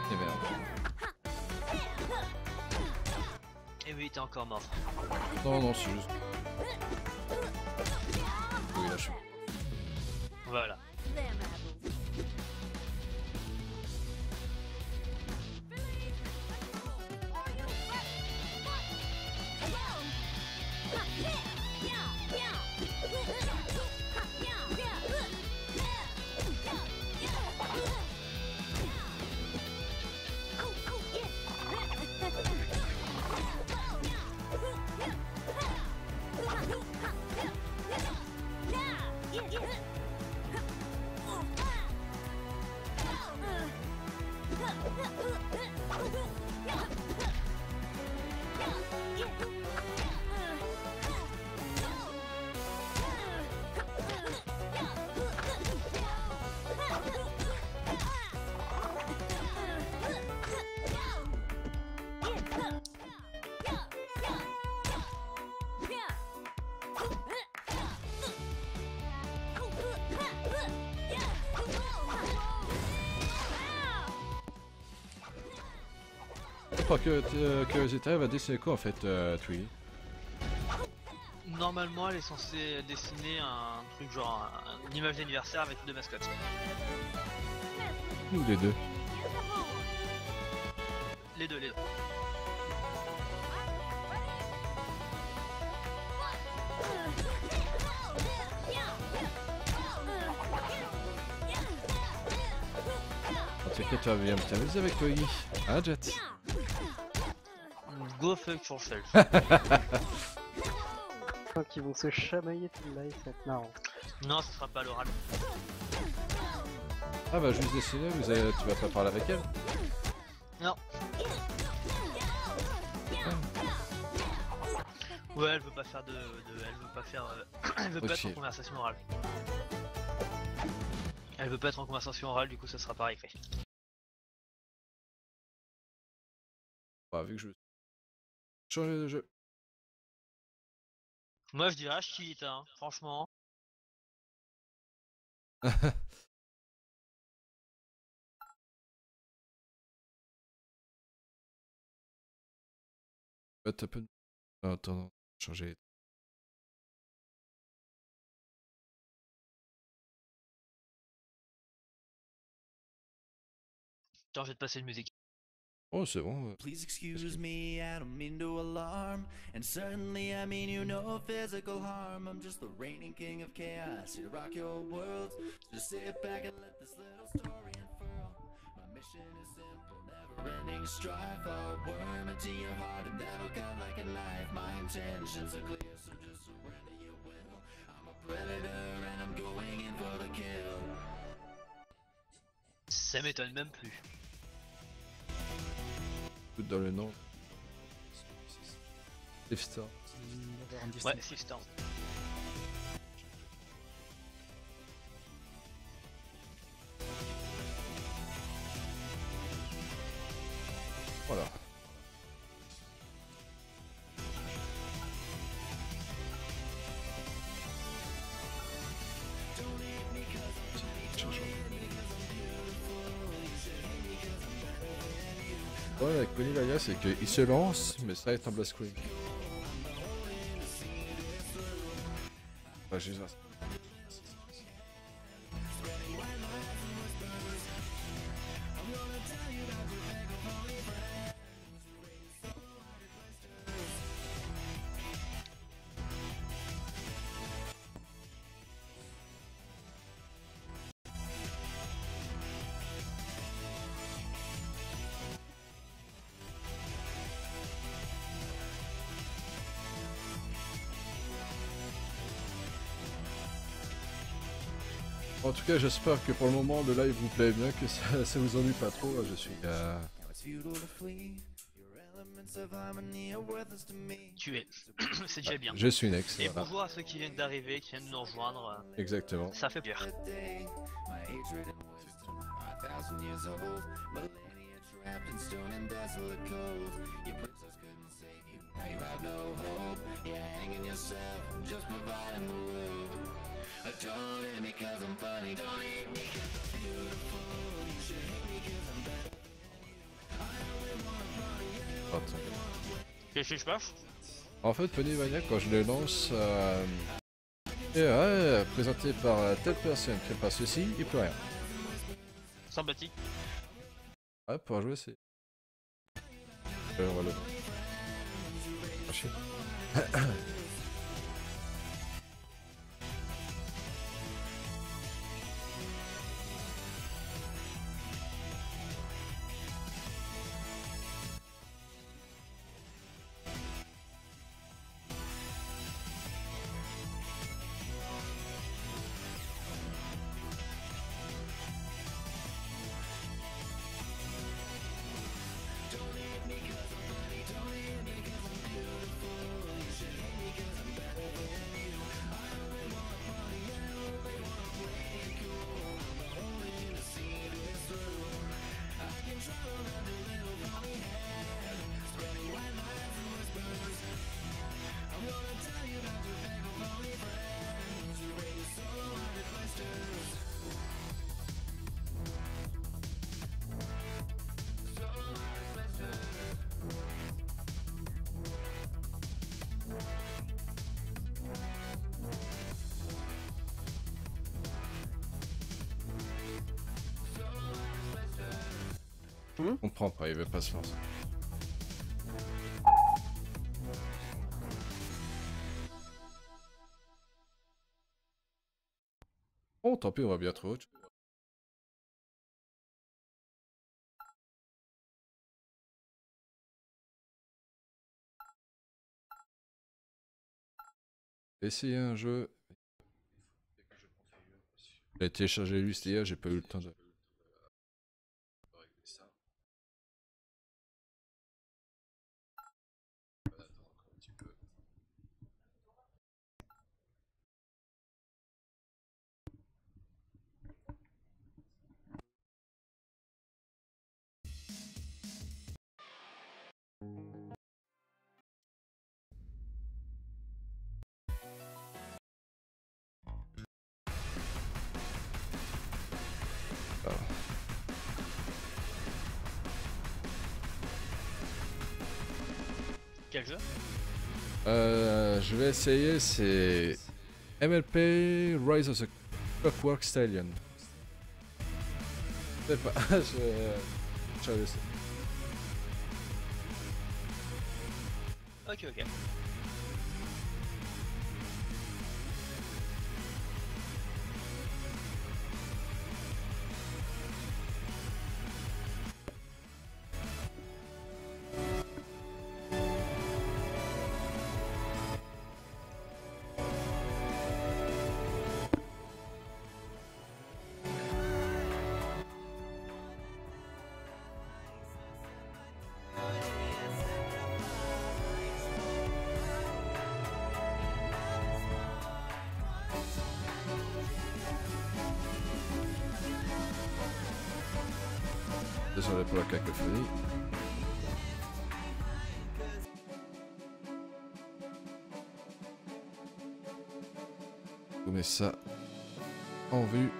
Speaker 2: Et merde.
Speaker 3: Et oui, t'es encore mort.
Speaker 2: Non, non, c'est juste. Oui, là, je suis.
Speaker 3: Voilà.
Speaker 2: Par curiosité, elle va dessiner quoi en fait, Twiggy?
Speaker 3: Normalement, elle est censée dessiner un truc genre une image d'anniversaire avec deux mascottes.
Speaker 2: Ou les deux?
Speaker 3: Les deux, les deux.
Speaker 2: En tout cas, tu vas bien t'amuser avec Twiggy. Hein, Jet?
Speaker 3: Go fuck yourself.
Speaker 4: Qui vont se chamailler tout le live, ça va être marrant.
Speaker 3: Non, ce sera pas l'oral.
Speaker 2: Ah bah juste dessiner, tu vas pas parler avec elle?
Speaker 3: Non. Ouais, elle veut pas faire elle veut pas faire. Elle veut pas être en
Speaker 2: Ok.
Speaker 3: conversation orale. Elle veut pas être en conversation orale, du coup, ça sera par écrit.
Speaker 2: Bah, vu que je changer de jeu.
Speaker 3: Moi, je dirais cheat, hein, franchement.
Speaker 2: Mettre un peu de... Attends, changer.
Speaker 3: Attends, je vais te passer une musique.
Speaker 2: Oh, c'est bon.
Speaker 6: Please excuse me, I don't mean to alarm. And certainly, I mean you no physical harm. I'm just the reigning king of chaos, here to rock your world. Just sit back and let this little story unfurl. My mission is simple, never-ending strife. I'll worm into your heart and that'll cut like a knife. My intentions are clear, so just surrender your will. I'm a predator and I'm going in for the kill.
Speaker 3: Ça m'étonne même plus.
Speaker 2: Tout dans le nom. Lifter.
Speaker 3: Ouais, Sister.
Speaker 2: Voilà. Ouais, avec Pony Vania, c'est qu'il se lance, mais ça est un blast screen. Ah, j'ai ça. En tout cas, j'espère que pour le moment le live vous plaît bien, que ça vous ennuie pas trop. Je suis.
Speaker 3: Tu es. C'est déjà bien.
Speaker 2: Je suis Nex.
Speaker 3: Et
Speaker 2: Voilà.
Speaker 3: bonjour à ceux qui viennent d'arriver, qui viennent de nous rejoindre.
Speaker 2: Exactement.
Speaker 3: Ça fait plaisir.
Speaker 2: Attends.
Speaker 3: Qu'est-ce qui se passe?
Speaker 2: En fait, Pony Vania, quand je le lance, présenté par telle personne qui fait ceci, il peut rien.
Speaker 3: Sympathique.
Speaker 2: Ouais, pour jouer, c'est. On va le. Ah, shit. Je comprends pas, il veut pas se lancer. Oh, tant pis, on va bien trouver autre chose. Essayer un jeu. J'ai téléchargé juste hier, j'ai pas eu le temps de.
Speaker 3: quel jeu?
Speaker 2: Je vais essayer, c'est MLP Rise of the Clockwork Stallion. Je sais pas, je vais essayer.
Speaker 3: Ok, ok.
Speaker 2: Désolé pour la cacophonie. On met ça en vue.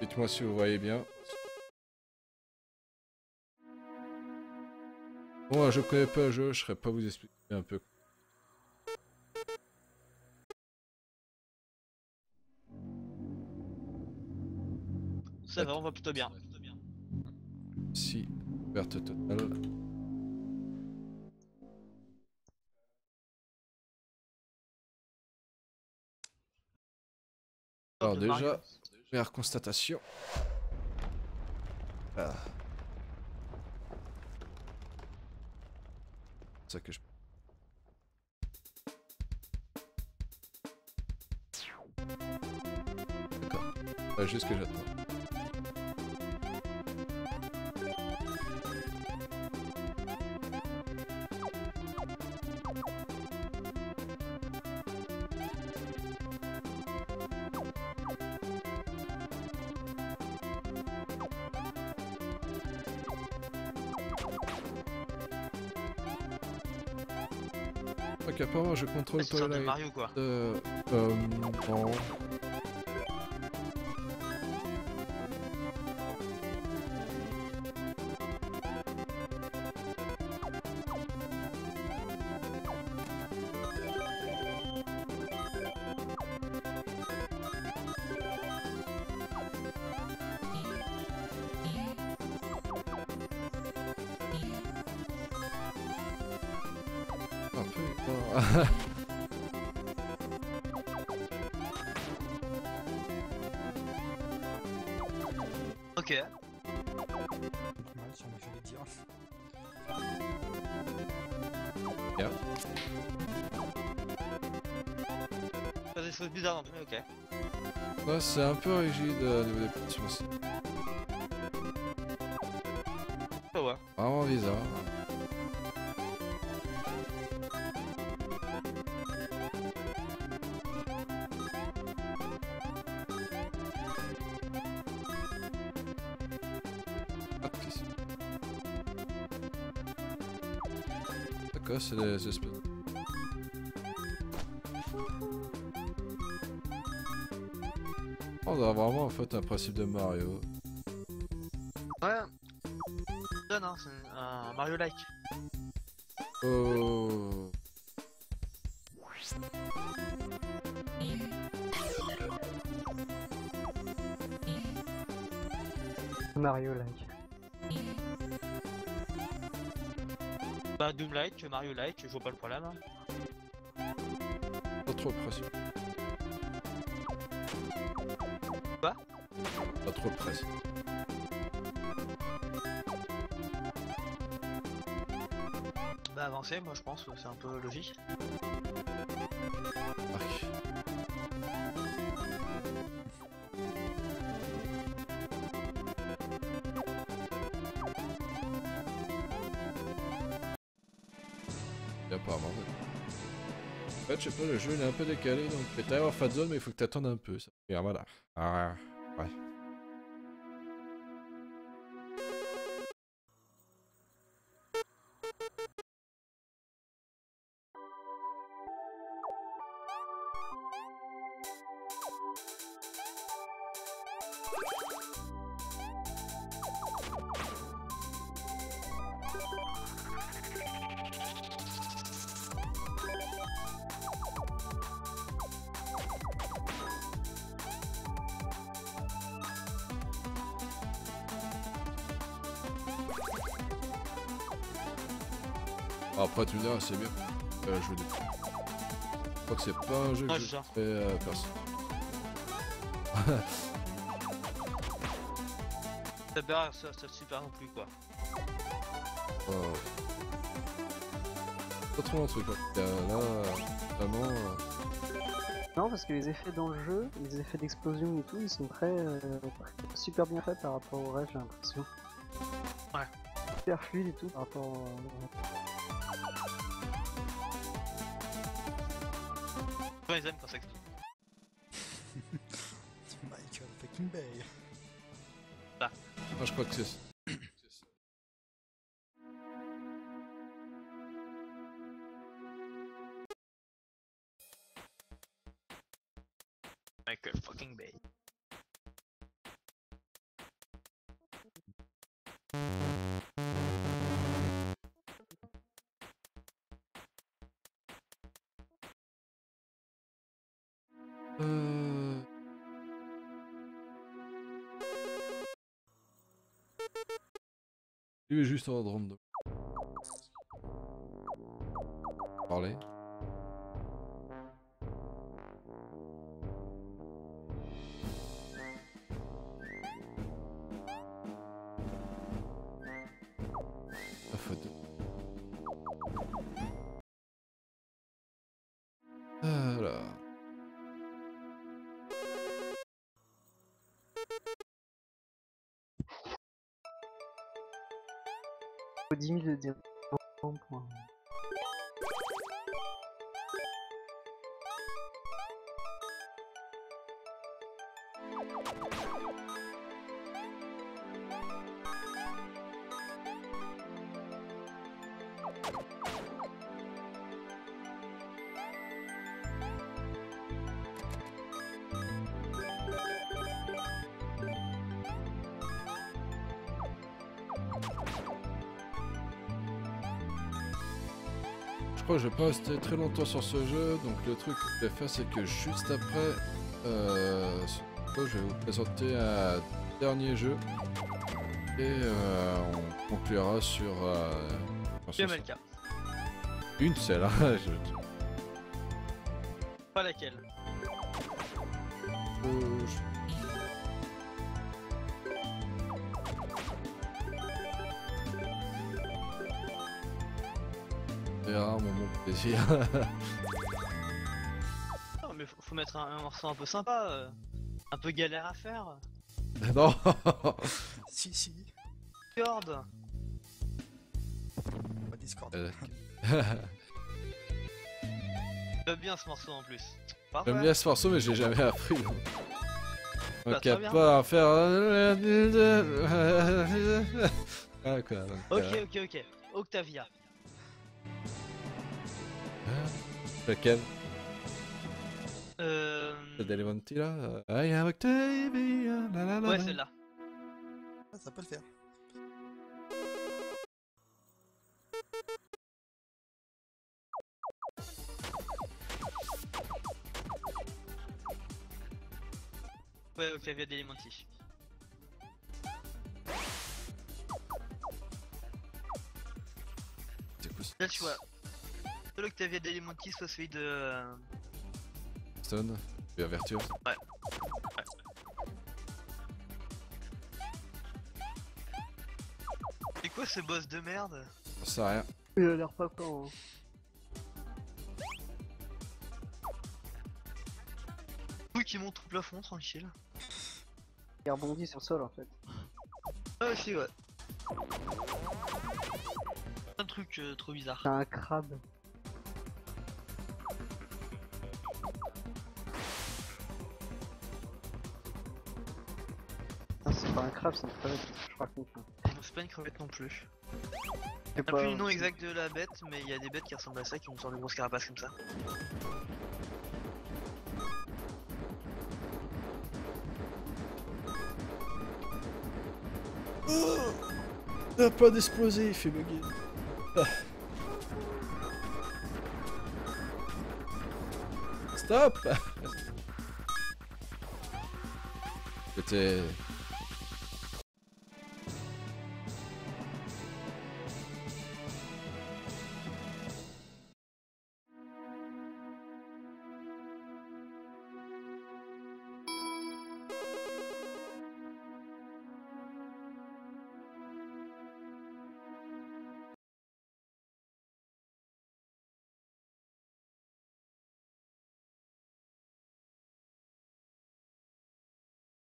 Speaker 2: Dites-moi si vous voyez bien. Bon, je connais pas le jeu, je serais pas vous expliquer un peu.
Speaker 3: Ça va, on va plutôt bien.
Speaker 2: Si, perte totale. Alors
Speaker 3: de
Speaker 2: déjà,
Speaker 3: Mario.
Speaker 2: première constatation. Ah. C'est ça que je... D'accord. Juste que j'attends. Ok, apparemment je contrôle
Speaker 3: C'est
Speaker 2: pas
Speaker 3: une sorte de
Speaker 2: la...
Speaker 3: Mario quoi.
Speaker 2: Non. Un peu. Oh.
Speaker 3: Ok.
Speaker 1: Normal, si on me fait les dire.
Speaker 2: Bien.
Speaker 3: Faire des choses bizarres, mais ok.
Speaker 2: Ouais, c'est un peu rigide au niveau des positions aussi.
Speaker 3: Ça va.
Speaker 2: Vraiment bizarre. D'accord, c'est des espèces. On a vraiment en fait un principe de Mario.
Speaker 3: Ouais. Donne, hein, c'est un Mario-like.
Speaker 2: Oh.
Speaker 4: Mario-like.
Speaker 3: Bah, Doom-like, Mario-like, je vois pas le problème. Hein.
Speaker 2: Pas trop de pression.
Speaker 3: Quoi?
Speaker 2: Pas trop de pression.
Speaker 3: Bah, avancer, moi je pense que c'est un peu logique.
Speaker 2: Arc. Et apparemment. En fait, je sais pas, le jeu il est un peu décalé, donc peut-être avoir Fat Zone, mais il faut que t'attendes un peu. Ça. Et voilà. Ah, ouais. Après tu me diras, c'est bien. Je crois que c'est pas un jeu que
Speaker 3: Ouais,
Speaker 2: je
Speaker 3: c'est ça.
Speaker 2: fais perso.
Speaker 3: Ça super non plus quoi.
Speaker 2: Oh. Pas trop un truc quoi. Là, vraiment.
Speaker 4: Non, parce que les effets dans le jeu, les effets d'explosion et tout, ils sont super bien faits par rapport au reste, j'ai l'impression.
Speaker 3: Ouais.
Speaker 4: Super fluide et tout par rapport au...
Speaker 3: Ouais, ils aiment quand ça explose.
Speaker 1: Michael fucking Bay.
Speaker 2: Moi je crois que c'est.
Speaker 3: Michael fucking Bay.
Speaker 2: Il est juste en drone de parler. La photo. Voilà.
Speaker 4: Faut 10 000 de diamants pour...
Speaker 2: Je crois que je vais pas rester très longtemps sur ce jeu, donc le truc que je vais faire c'est que juste après, je vais vous présenter un dernier jeu et on conclura sur... sur
Speaker 3: MLK.
Speaker 2: une celle-là,
Speaker 3: Pas laquelle.
Speaker 2: mon plaisir.
Speaker 3: Non mais faut mettre un morceau un peu sympa, un peu galère à faire.
Speaker 2: Non.
Speaker 1: Si, si.
Speaker 3: Discord.
Speaker 1: Pas Discord.
Speaker 3: J'aime bien ce morceau en plus.
Speaker 2: J'aime
Speaker 3: Parfait.
Speaker 2: bien ce morceau mais j'ai jamais appris.
Speaker 3: Bah,
Speaker 2: Donc
Speaker 3: très
Speaker 2: y'a
Speaker 3: bien.
Speaker 2: pas à faire... Ah, quoi, donc,
Speaker 3: Ok. Octavia.
Speaker 2: lequel?
Speaker 3: Euh...
Speaker 2: Le Delimonti là? I am Octavia, la la la.
Speaker 3: Ouais, celle-là.
Speaker 1: Ah, ça peut le faire.
Speaker 3: Ouais, Octavia Delimonti.
Speaker 2: C'est cool.
Speaker 3: Là, tu vois. Soit l'Octavia Delimonti, soit celui de...
Speaker 2: Stone, et Averture.
Speaker 3: C'est quoi ce boss de merde?
Speaker 2: J'en sais rien.
Speaker 4: Il a l'air pas quand. Hein.
Speaker 3: Oui, qui monte au plafond, tranquille.
Speaker 4: Il rebondit sur le sol en fait.
Speaker 3: Ah aussi, ouais. Un truc trop bizarre.
Speaker 4: C'est un crabe. Ah, c'est pas un crabe, c'est une crevette, je raconte. Hein.
Speaker 3: c'est pas une crevette non plus.
Speaker 4: C'est
Speaker 3: On a
Speaker 4: pas-
Speaker 3: plus le nom exact de la bête, mais il y a des bêtes qui ressemblent à ça, qui ont une sorte de grosse carapace comme ça.
Speaker 2: Il a pas d'explosé, il fait bugger. Ah. Stop. C'était...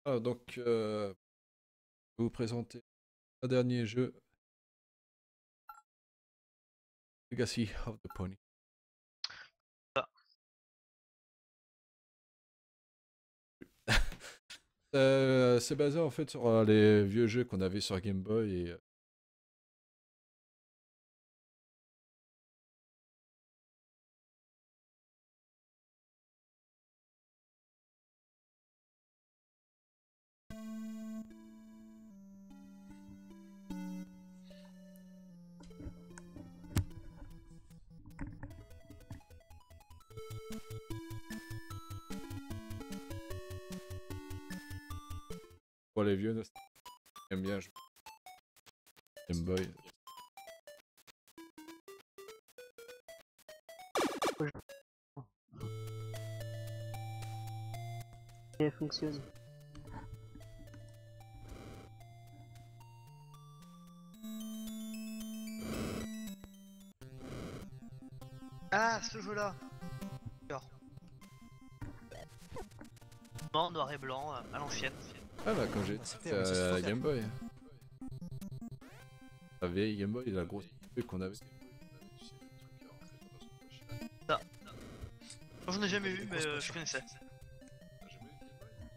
Speaker 2: Ah, donc, je vais vous présenter un dernier jeu. Legacy of the Pony.
Speaker 3: Ah.
Speaker 2: C'est basé en fait sur les vieux jeux qu'on avait sur Game Boy et pour les vieux, j'aime bien jouer. Game Boy.
Speaker 4: Et elle fonctionne.
Speaker 3: Ah, ce jeu-là. D'accord. En noir et blanc, à l'ancienne.
Speaker 2: Ah bah quand j'ai
Speaker 1: C'était un système
Speaker 2: la Game Boy. La vieille Game Boy, la grosse truc qu'on avait.
Speaker 3: J'en ai jamais vu, mais je connaissais.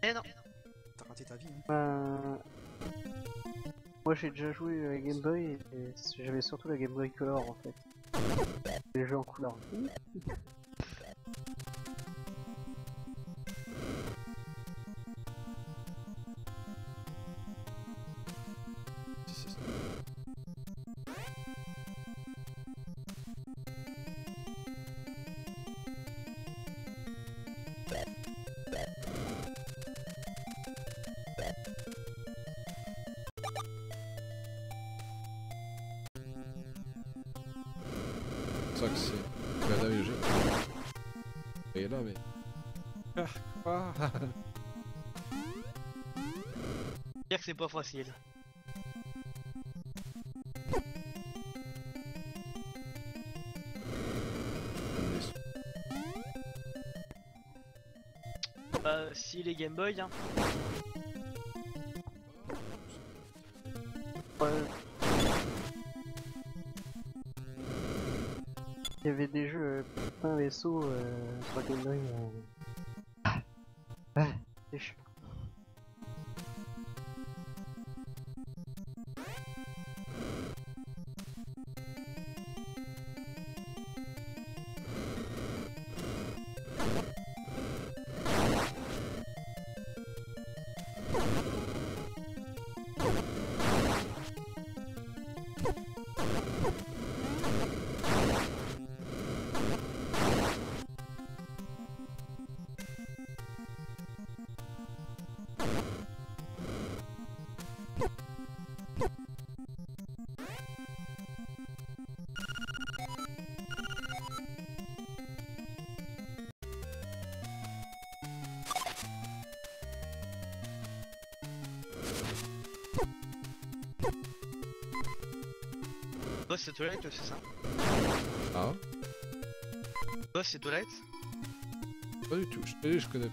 Speaker 3: Eh non.
Speaker 1: T'as raté ta vie, hein.
Speaker 4: Moi j'ai déjà joué à la Game Boy et j'avais surtout la Game Boy Color en fait. Les jeux en couleur.
Speaker 2: C'est ça. C'est ça que c'est. Regardez le jeu. Et là, mais. Ah, quoi.
Speaker 3: Dire que c'est pas facile. Si les Game Boy, hein.
Speaker 4: Ouais. Il y avait des jeux plein vaisseau sur la Game Boy. C'est chiant.
Speaker 3: Boss c'est Twilight, c'est ça?
Speaker 2: Ah,
Speaker 3: Boss c'est Twilight?
Speaker 2: pas du tout. Je connais.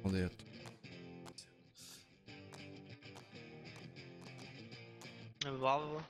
Speaker 2: Attendez, attends.
Speaker 3: Bravo.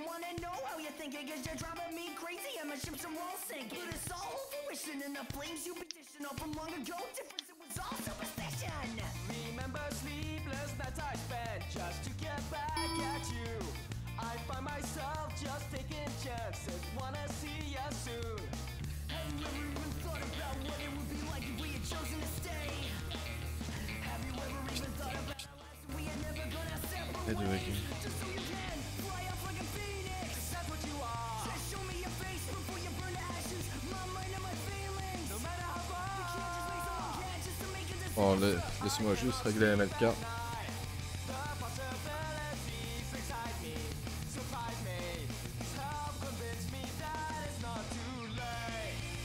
Speaker 6: Wanna know how you're thinking, cause you're driving me crazy and my ships are all sinking. But it's all fruition in the flames you petition all from long ago. Difference, it was all superstition. Remember sleepless nights I spent just to get back at you. I find myself just taking chances, wanna see ya soon. Have you ever even thought about what it would be like if we had chosen to stay? Have you ever even thought about our lives if we had never gone our separate ways? Just so you can fly off like a phoenix. That's what you are. Just show me your face before you burn to ashes. My mind and my feelings. No matter how far. You can't just make someone can just to make a decision.
Speaker 2: Bon, laisse-moi juste régler la MLK.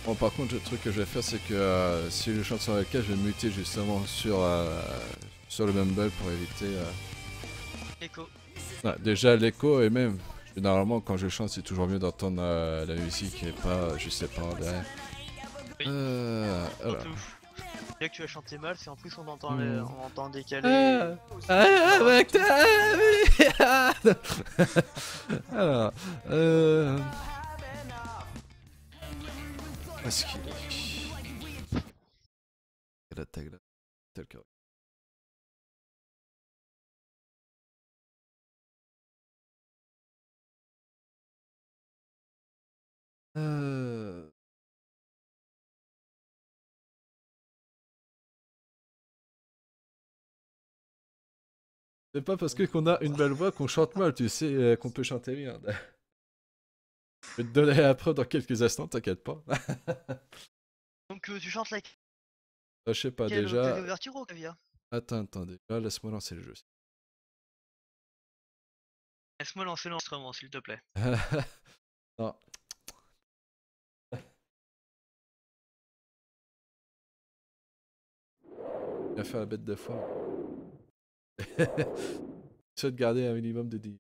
Speaker 2: Bon, par contre, le truc que je vais faire, c'est que si je chante sur MLK, je vais me muter justement sur le Mumble pour éviter.
Speaker 3: Écho.
Speaker 2: Ouais, déjà l'écho, et même généralement quand je chante, c'est toujours mieux d'entendre la musique et pas, je sais pas, derrière.
Speaker 3: Oui.
Speaker 2: Voilà.
Speaker 3: Bien que tu as chanté mal, c'est en plus on entend, on entend décaler.
Speaker 2: Alors, est-ce qu'il est... Quelle attaque là? Tel que... C'est pas parce que qu'on a une belle voix qu'on chante mal, tu sais, qu'on peut chanter bien. Je vais te donner la preuve dans quelques instants, t'inquiète pas.
Speaker 3: Donc tu chantes la
Speaker 2: Je sais pas
Speaker 3: quelle
Speaker 2: déjà.
Speaker 3: ouverture au clavier?
Speaker 2: Attends, déjà, laisse-moi lancer le jeu.
Speaker 3: Laisse-moi lancer l'enregistrement s'il te plaît.
Speaker 2: Non. Viens faire la bête de foire. J'essaie de garder un minimum de 10.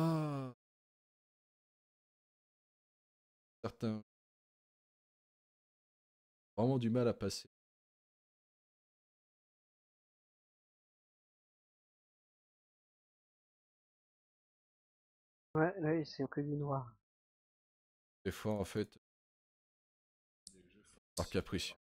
Speaker 2: Ah. Certains. Vraiment du mal à passer.
Speaker 4: Ouais, là, c'est que du noir.
Speaker 2: Des fois, en fait, par caprice.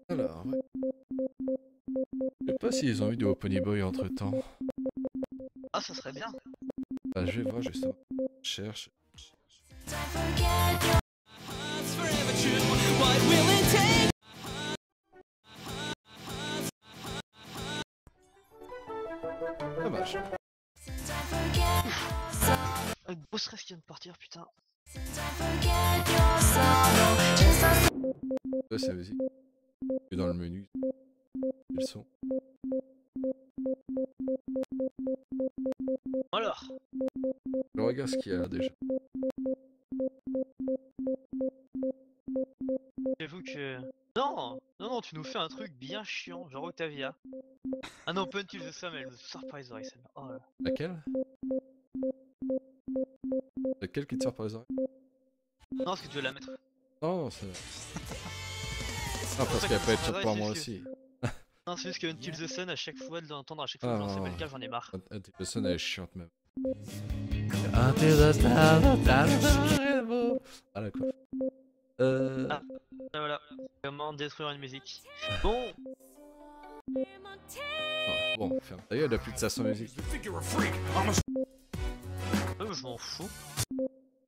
Speaker 2: Alors, ouais. Je sais pas s'ils ont eu du Pony Boy entre temps.
Speaker 3: Ah, ça serait bien.
Speaker 2: Ah, je vais voir justement. Je cherche. Dommage.
Speaker 3: Un gros stress qui vient de partir, putain.
Speaker 2: Ouais, c'est musique. Et dans le menu. Le son.
Speaker 3: Alors,
Speaker 2: Je regarde ce qu'il y a déjà.
Speaker 3: j'avoue que... Non, non, non, tu nous fais un truc bien chiant, genre Octavia. Ah non, Punt Till the Sun, elle nous sort par les oreilles, celle-là. Oh là là.
Speaker 2: Laquelle? Laquelle qui te sort par les oreilles?
Speaker 3: Non, parce que tu veux la mettre.
Speaker 2: Non, non, c'est... Non, parce qu'elle peut être sur pour moi aussi.
Speaker 3: Non, c'est juste que Until the Sun, à chaque fois de l'entendre, à chaque fois que je lance le j'en ai marre.
Speaker 2: Le son elle est chiante même. Ah d'accord.
Speaker 3: Ah, voilà. Comment détruire une musique. Bon,
Speaker 2: Ah, bon, ferme ta gueule, il a plus de 500 musique.
Speaker 3: je m'en fous.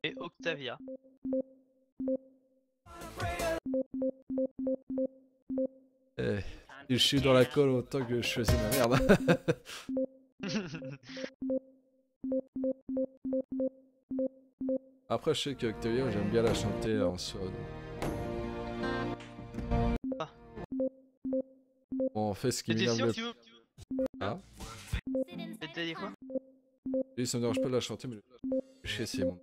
Speaker 3: Et Octavia.
Speaker 2: Eh, je suis dans la colle autant que je faisais ma merde. Après, je sais que Octavia, j'aime bien la chanter en solo.
Speaker 3: Ah.
Speaker 2: Bon, on fait ce qui
Speaker 3: T'es
Speaker 2: m'énerve
Speaker 3: sûr
Speaker 2: le
Speaker 3: que tu veux?
Speaker 2: Ah.
Speaker 3: T'as dit quoi?
Speaker 2: Oui, ça me dérange pas de la chanter, mais je sais, c'est mon.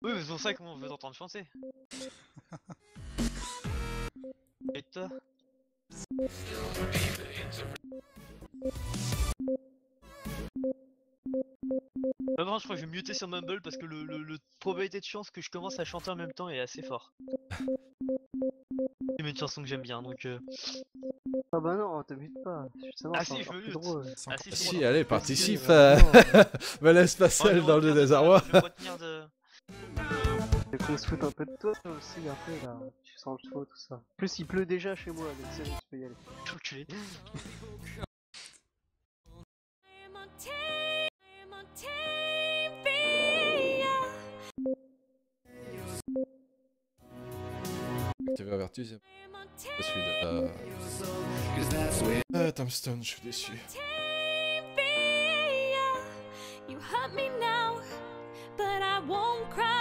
Speaker 3: Oui, mais c'est pour ça qu'on veut t'entendre chanter. Et toi? Vraiment, je crois que je vais muter sur Mumble parce que le probabilité de chance que je commence à chanter en même temps est assez fort. C'est une chanson que j'aime bien, donc
Speaker 4: Ah bah non, te mute pas. Justement,
Speaker 3: Ah
Speaker 4: c'est
Speaker 3: si, je
Speaker 4: encore
Speaker 3: me
Speaker 4: plus
Speaker 3: mute.
Speaker 4: drôle.
Speaker 1: C'est
Speaker 3: Ah
Speaker 1: encore
Speaker 3: si,
Speaker 1: plus
Speaker 3: je
Speaker 2: Si,
Speaker 3: suis
Speaker 1: drôle.
Speaker 2: allez, participe.
Speaker 4: Non.
Speaker 2: Me laisse pas seul dans le désarroi.
Speaker 3: Je vais me retenir de...
Speaker 4: Et qu'on se fout un peu de toi aussi, un peu là. Tu sens le chaud, tout ça. En plus, il pleut déjà chez moi, donc c'est bon, tu peux y aller.
Speaker 3: Enculé.
Speaker 2: TV Avertus, c'est celui de Tombstone, je suis déçu.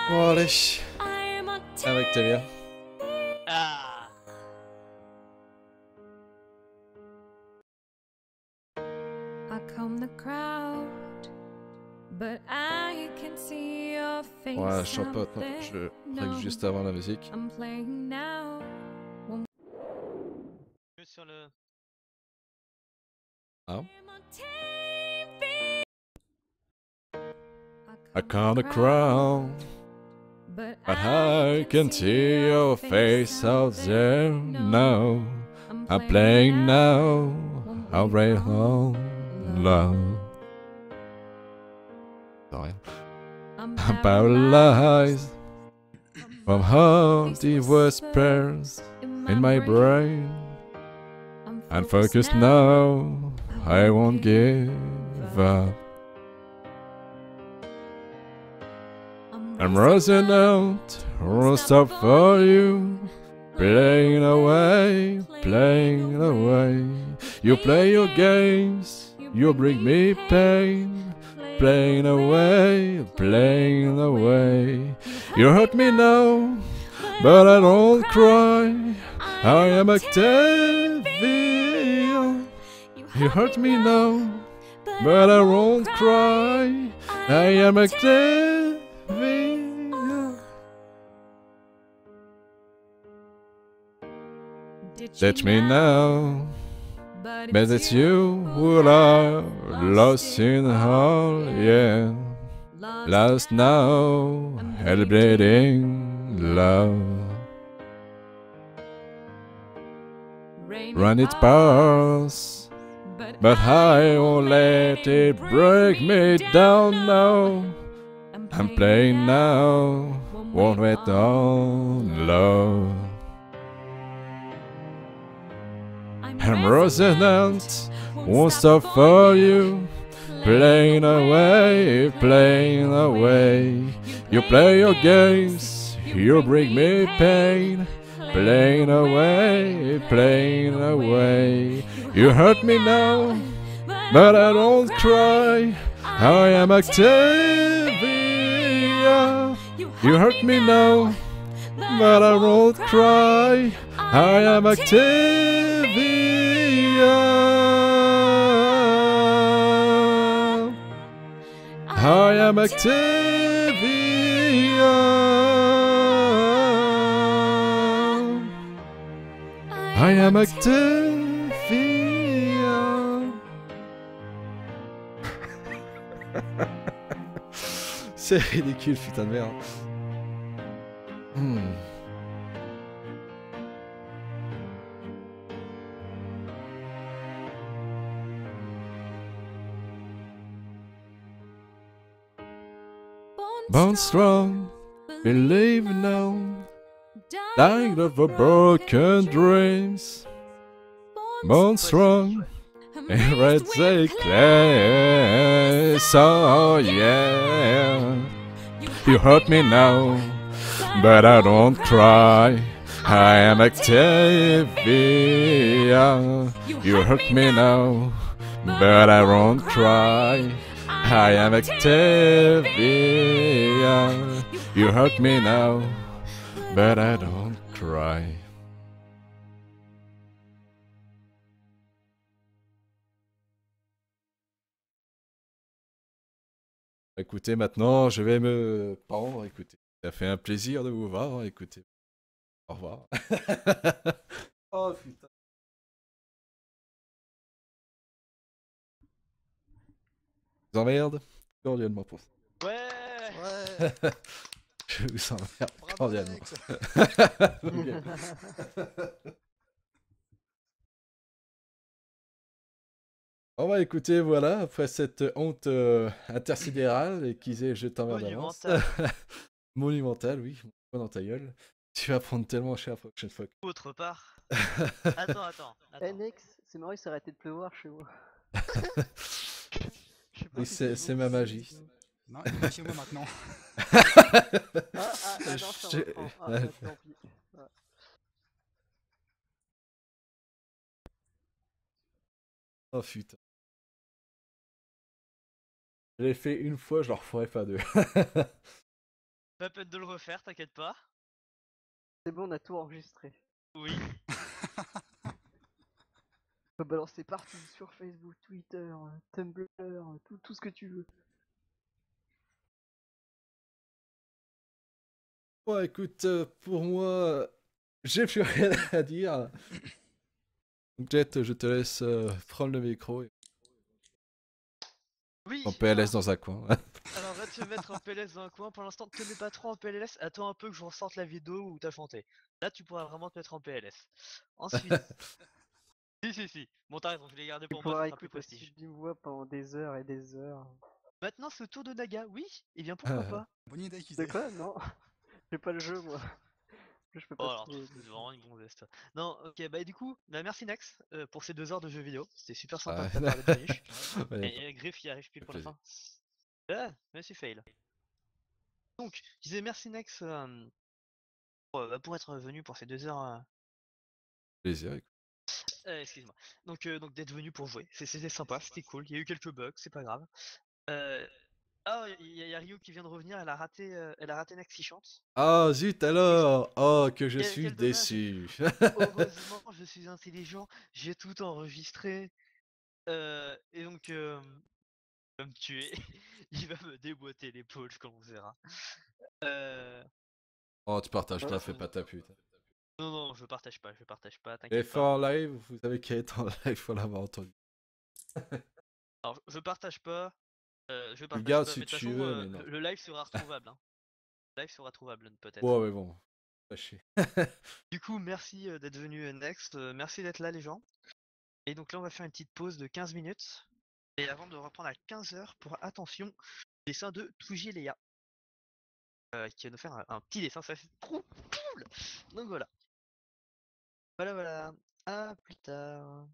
Speaker 2: Bon, allez, avec Tavia.
Speaker 3: Ah.
Speaker 7: I calm the crowd, but I can see your face.
Speaker 2: Ouais, je chante pas, non, je règle juste avant la musique.
Speaker 7: I'm playing now.
Speaker 3: Sur le...
Speaker 2: Ah. I count the crowd,
Speaker 7: but
Speaker 2: I can see your face out there now. I'm playing now, I'll break home love. Sorry.
Speaker 7: I'm
Speaker 2: I'm paralyzed from haunted whispers in my brain. And focused now, I won't give up. I'm rising out, won't stop for you. Playing away, playing away. You play your games, you bring me pain. Playing away, playing away. You hurt me now, but I don't cry. I am Octavia. You hurt me now, but I won't cry. I am Octavia. Touch me now, but it's you who are lost in the hall, yeah. Lost now, hell bleeding love. Run its past, but I won't let it break me down now. I'm playing now, won't wait on love. I'm resonant, won't stop for you. Playing away, playing away. You play your games, you bring me pain. Playing away, playing away. You hurt me now, but I don't cry. I am Octavia. You hurt me now, but I won't cry. I am Octavia. I am Octavia. I am Octavia. C'est ridicule, putain de merde. Born strong, believe now, dying of a broken dreams. Born strong, and red they clay. So yeah, you hurt me now, but I don't cry. I am Octavia. You hurt me now, but I won't cry. I am Octavia. You hurt me now, but I don't cry. Écoutez, maintenant, je vais me pendre. Écoutez, ça fait un plaisir de vous voir. Écoutez, au revoir. Oh putain. Je vous emmerde cordialement pour ça.
Speaker 3: Ouais.
Speaker 1: Ouais.
Speaker 2: Je vous emmerde
Speaker 1: Bravo,
Speaker 2: cordialement.
Speaker 1: Alex.
Speaker 2: On va écouter, voilà, après cette honte intersidérale et qui disait je t'emmerde d'avance.
Speaker 3: Monumental.
Speaker 2: Monumental, oui. Moi dans ta gueule. Tu vas prendre tellement cher la prochaine fois.
Speaker 3: Autre part. Attends.
Speaker 4: NX, c'est marrant, il s'est arrêté de pleuvoir chez moi. Je sais pas
Speaker 2: Oui,
Speaker 4: si
Speaker 2: c'est ma magie.
Speaker 1: Non, il est chez moi maintenant.
Speaker 4: non, ça
Speaker 2: Je-
Speaker 4: reprend. Ah, bah, tant pis. Ouais.
Speaker 2: Oh putain. Je l'ai fait une fois, je le referai pas deux.
Speaker 3: Pas peine de le refaire, t'inquiète pas.
Speaker 4: C'est bon, on a tout enregistré.
Speaker 3: Oui.
Speaker 4: On peut balancer partout sur Facebook, Twitter, Tumblr, tout ce que tu veux.
Speaker 2: Bon, écoute, pour moi, j'ai plus rien à dire. Donc, Jet, je te laisse prendre le micro et
Speaker 3: Oui.
Speaker 2: en PLS dans un coin.
Speaker 3: Alors va te mettre en PLS dans un coin. Pour l'instant, te mets pas trop en PLS. Attends un peu que je ressorte la vidéo où t'as chanté. Là, tu pourras vraiment te mettre en PLS. Ensuite. Si. Bon, t'as raison, je l'ai gardé
Speaker 4: Tu
Speaker 3: pour moi,
Speaker 4: pourras
Speaker 3: ça sera plus
Speaker 4: écouter
Speaker 3: prestige.
Speaker 4: d'une voix pendant des heures et des heures.
Speaker 3: Maintenant, ce tour de Naga, oui. Et bien pourquoi pas.
Speaker 1: Bonne idée qu'ils
Speaker 4: De
Speaker 1: aient.
Speaker 4: quoi? Non. J'ai pas le jeu, moi. Je peux
Speaker 3: Oh
Speaker 4: pas
Speaker 3: alors,
Speaker 4: trouver.
Speaker 3: c'est vraiment une gonzesse toi. Non, ok, bah du coup, bah, merci Nex pour ces 2 heures de jeux vidéo. C'était super sympa
Speaker 2: Ah.
Speaker 3: de ta part d'être venu.
Speaker 2: Ouais,
Speaker 3: Et Griff qui arrive pile pour la
Speaker 2: plaisir.
Speaker 3: fin. Ah, merci fail. Donc, je disais merci Nex pour être venu pour ces 2 heures.
Speaker 2: plaisir. Écoute.
Speaker 3: Excuse-moi. Donc d'être venu pour jouer. C'était sympa, c'était cool. Il y a eu quelques bugs, c'est pas grave. Ah, il y a Ryu qui vient de revenir, elle a raté Nex qui chante.
Speaker 2: Ah zut alors! Oh, que je
Speaker 3: Quel-
Speaker 2: suis
Speaker 3: quel dommage.
Speaker 2: déçu.
Speaker 3: Heureusement, je suis intelligent, j'ai tout enregistré. Et donc, il va me tuer. Il va me déboîter l'épaule quand on verra.
Speaker 2: Oh, tu partages pas, fais pas ta pute.
Speaker 3: Non, je partage pas,
Speaker 2: Et
Speaker 3: t'inquiète
Speaker 2: fait
Speaker 3: pas.
Speaker 2: en live, vous savez qu'elle est en live, faut l'avoir entendu.
Speaker 3: Alors, je partage pas. Je partage
Speaker 2: gardes
Speaker 3: pas,
Speaker 2: si
Speaker 3: mais de toute
Speaker 2: tu
Speaker 3: façon,
Speaker 2: veux, mais non.
Speaker 3: le live sera retrouvable. Hein. Le live sera trouvable, peut-être.
Speaker 2: Ouais, mais bon. Pas chier.
Speaker 3: Du coup, merci d'être venu Next. Merci d'être là, les gens. Et donc là, on va faire une petite pause de 15 minutes. Et avant de reprendre à 15h pour, attention, dessin de Touji Léa. qui va nous faire un petit dessin, ça c'est trop cool. Donc voilà. Voilà, voilà. À plus tard.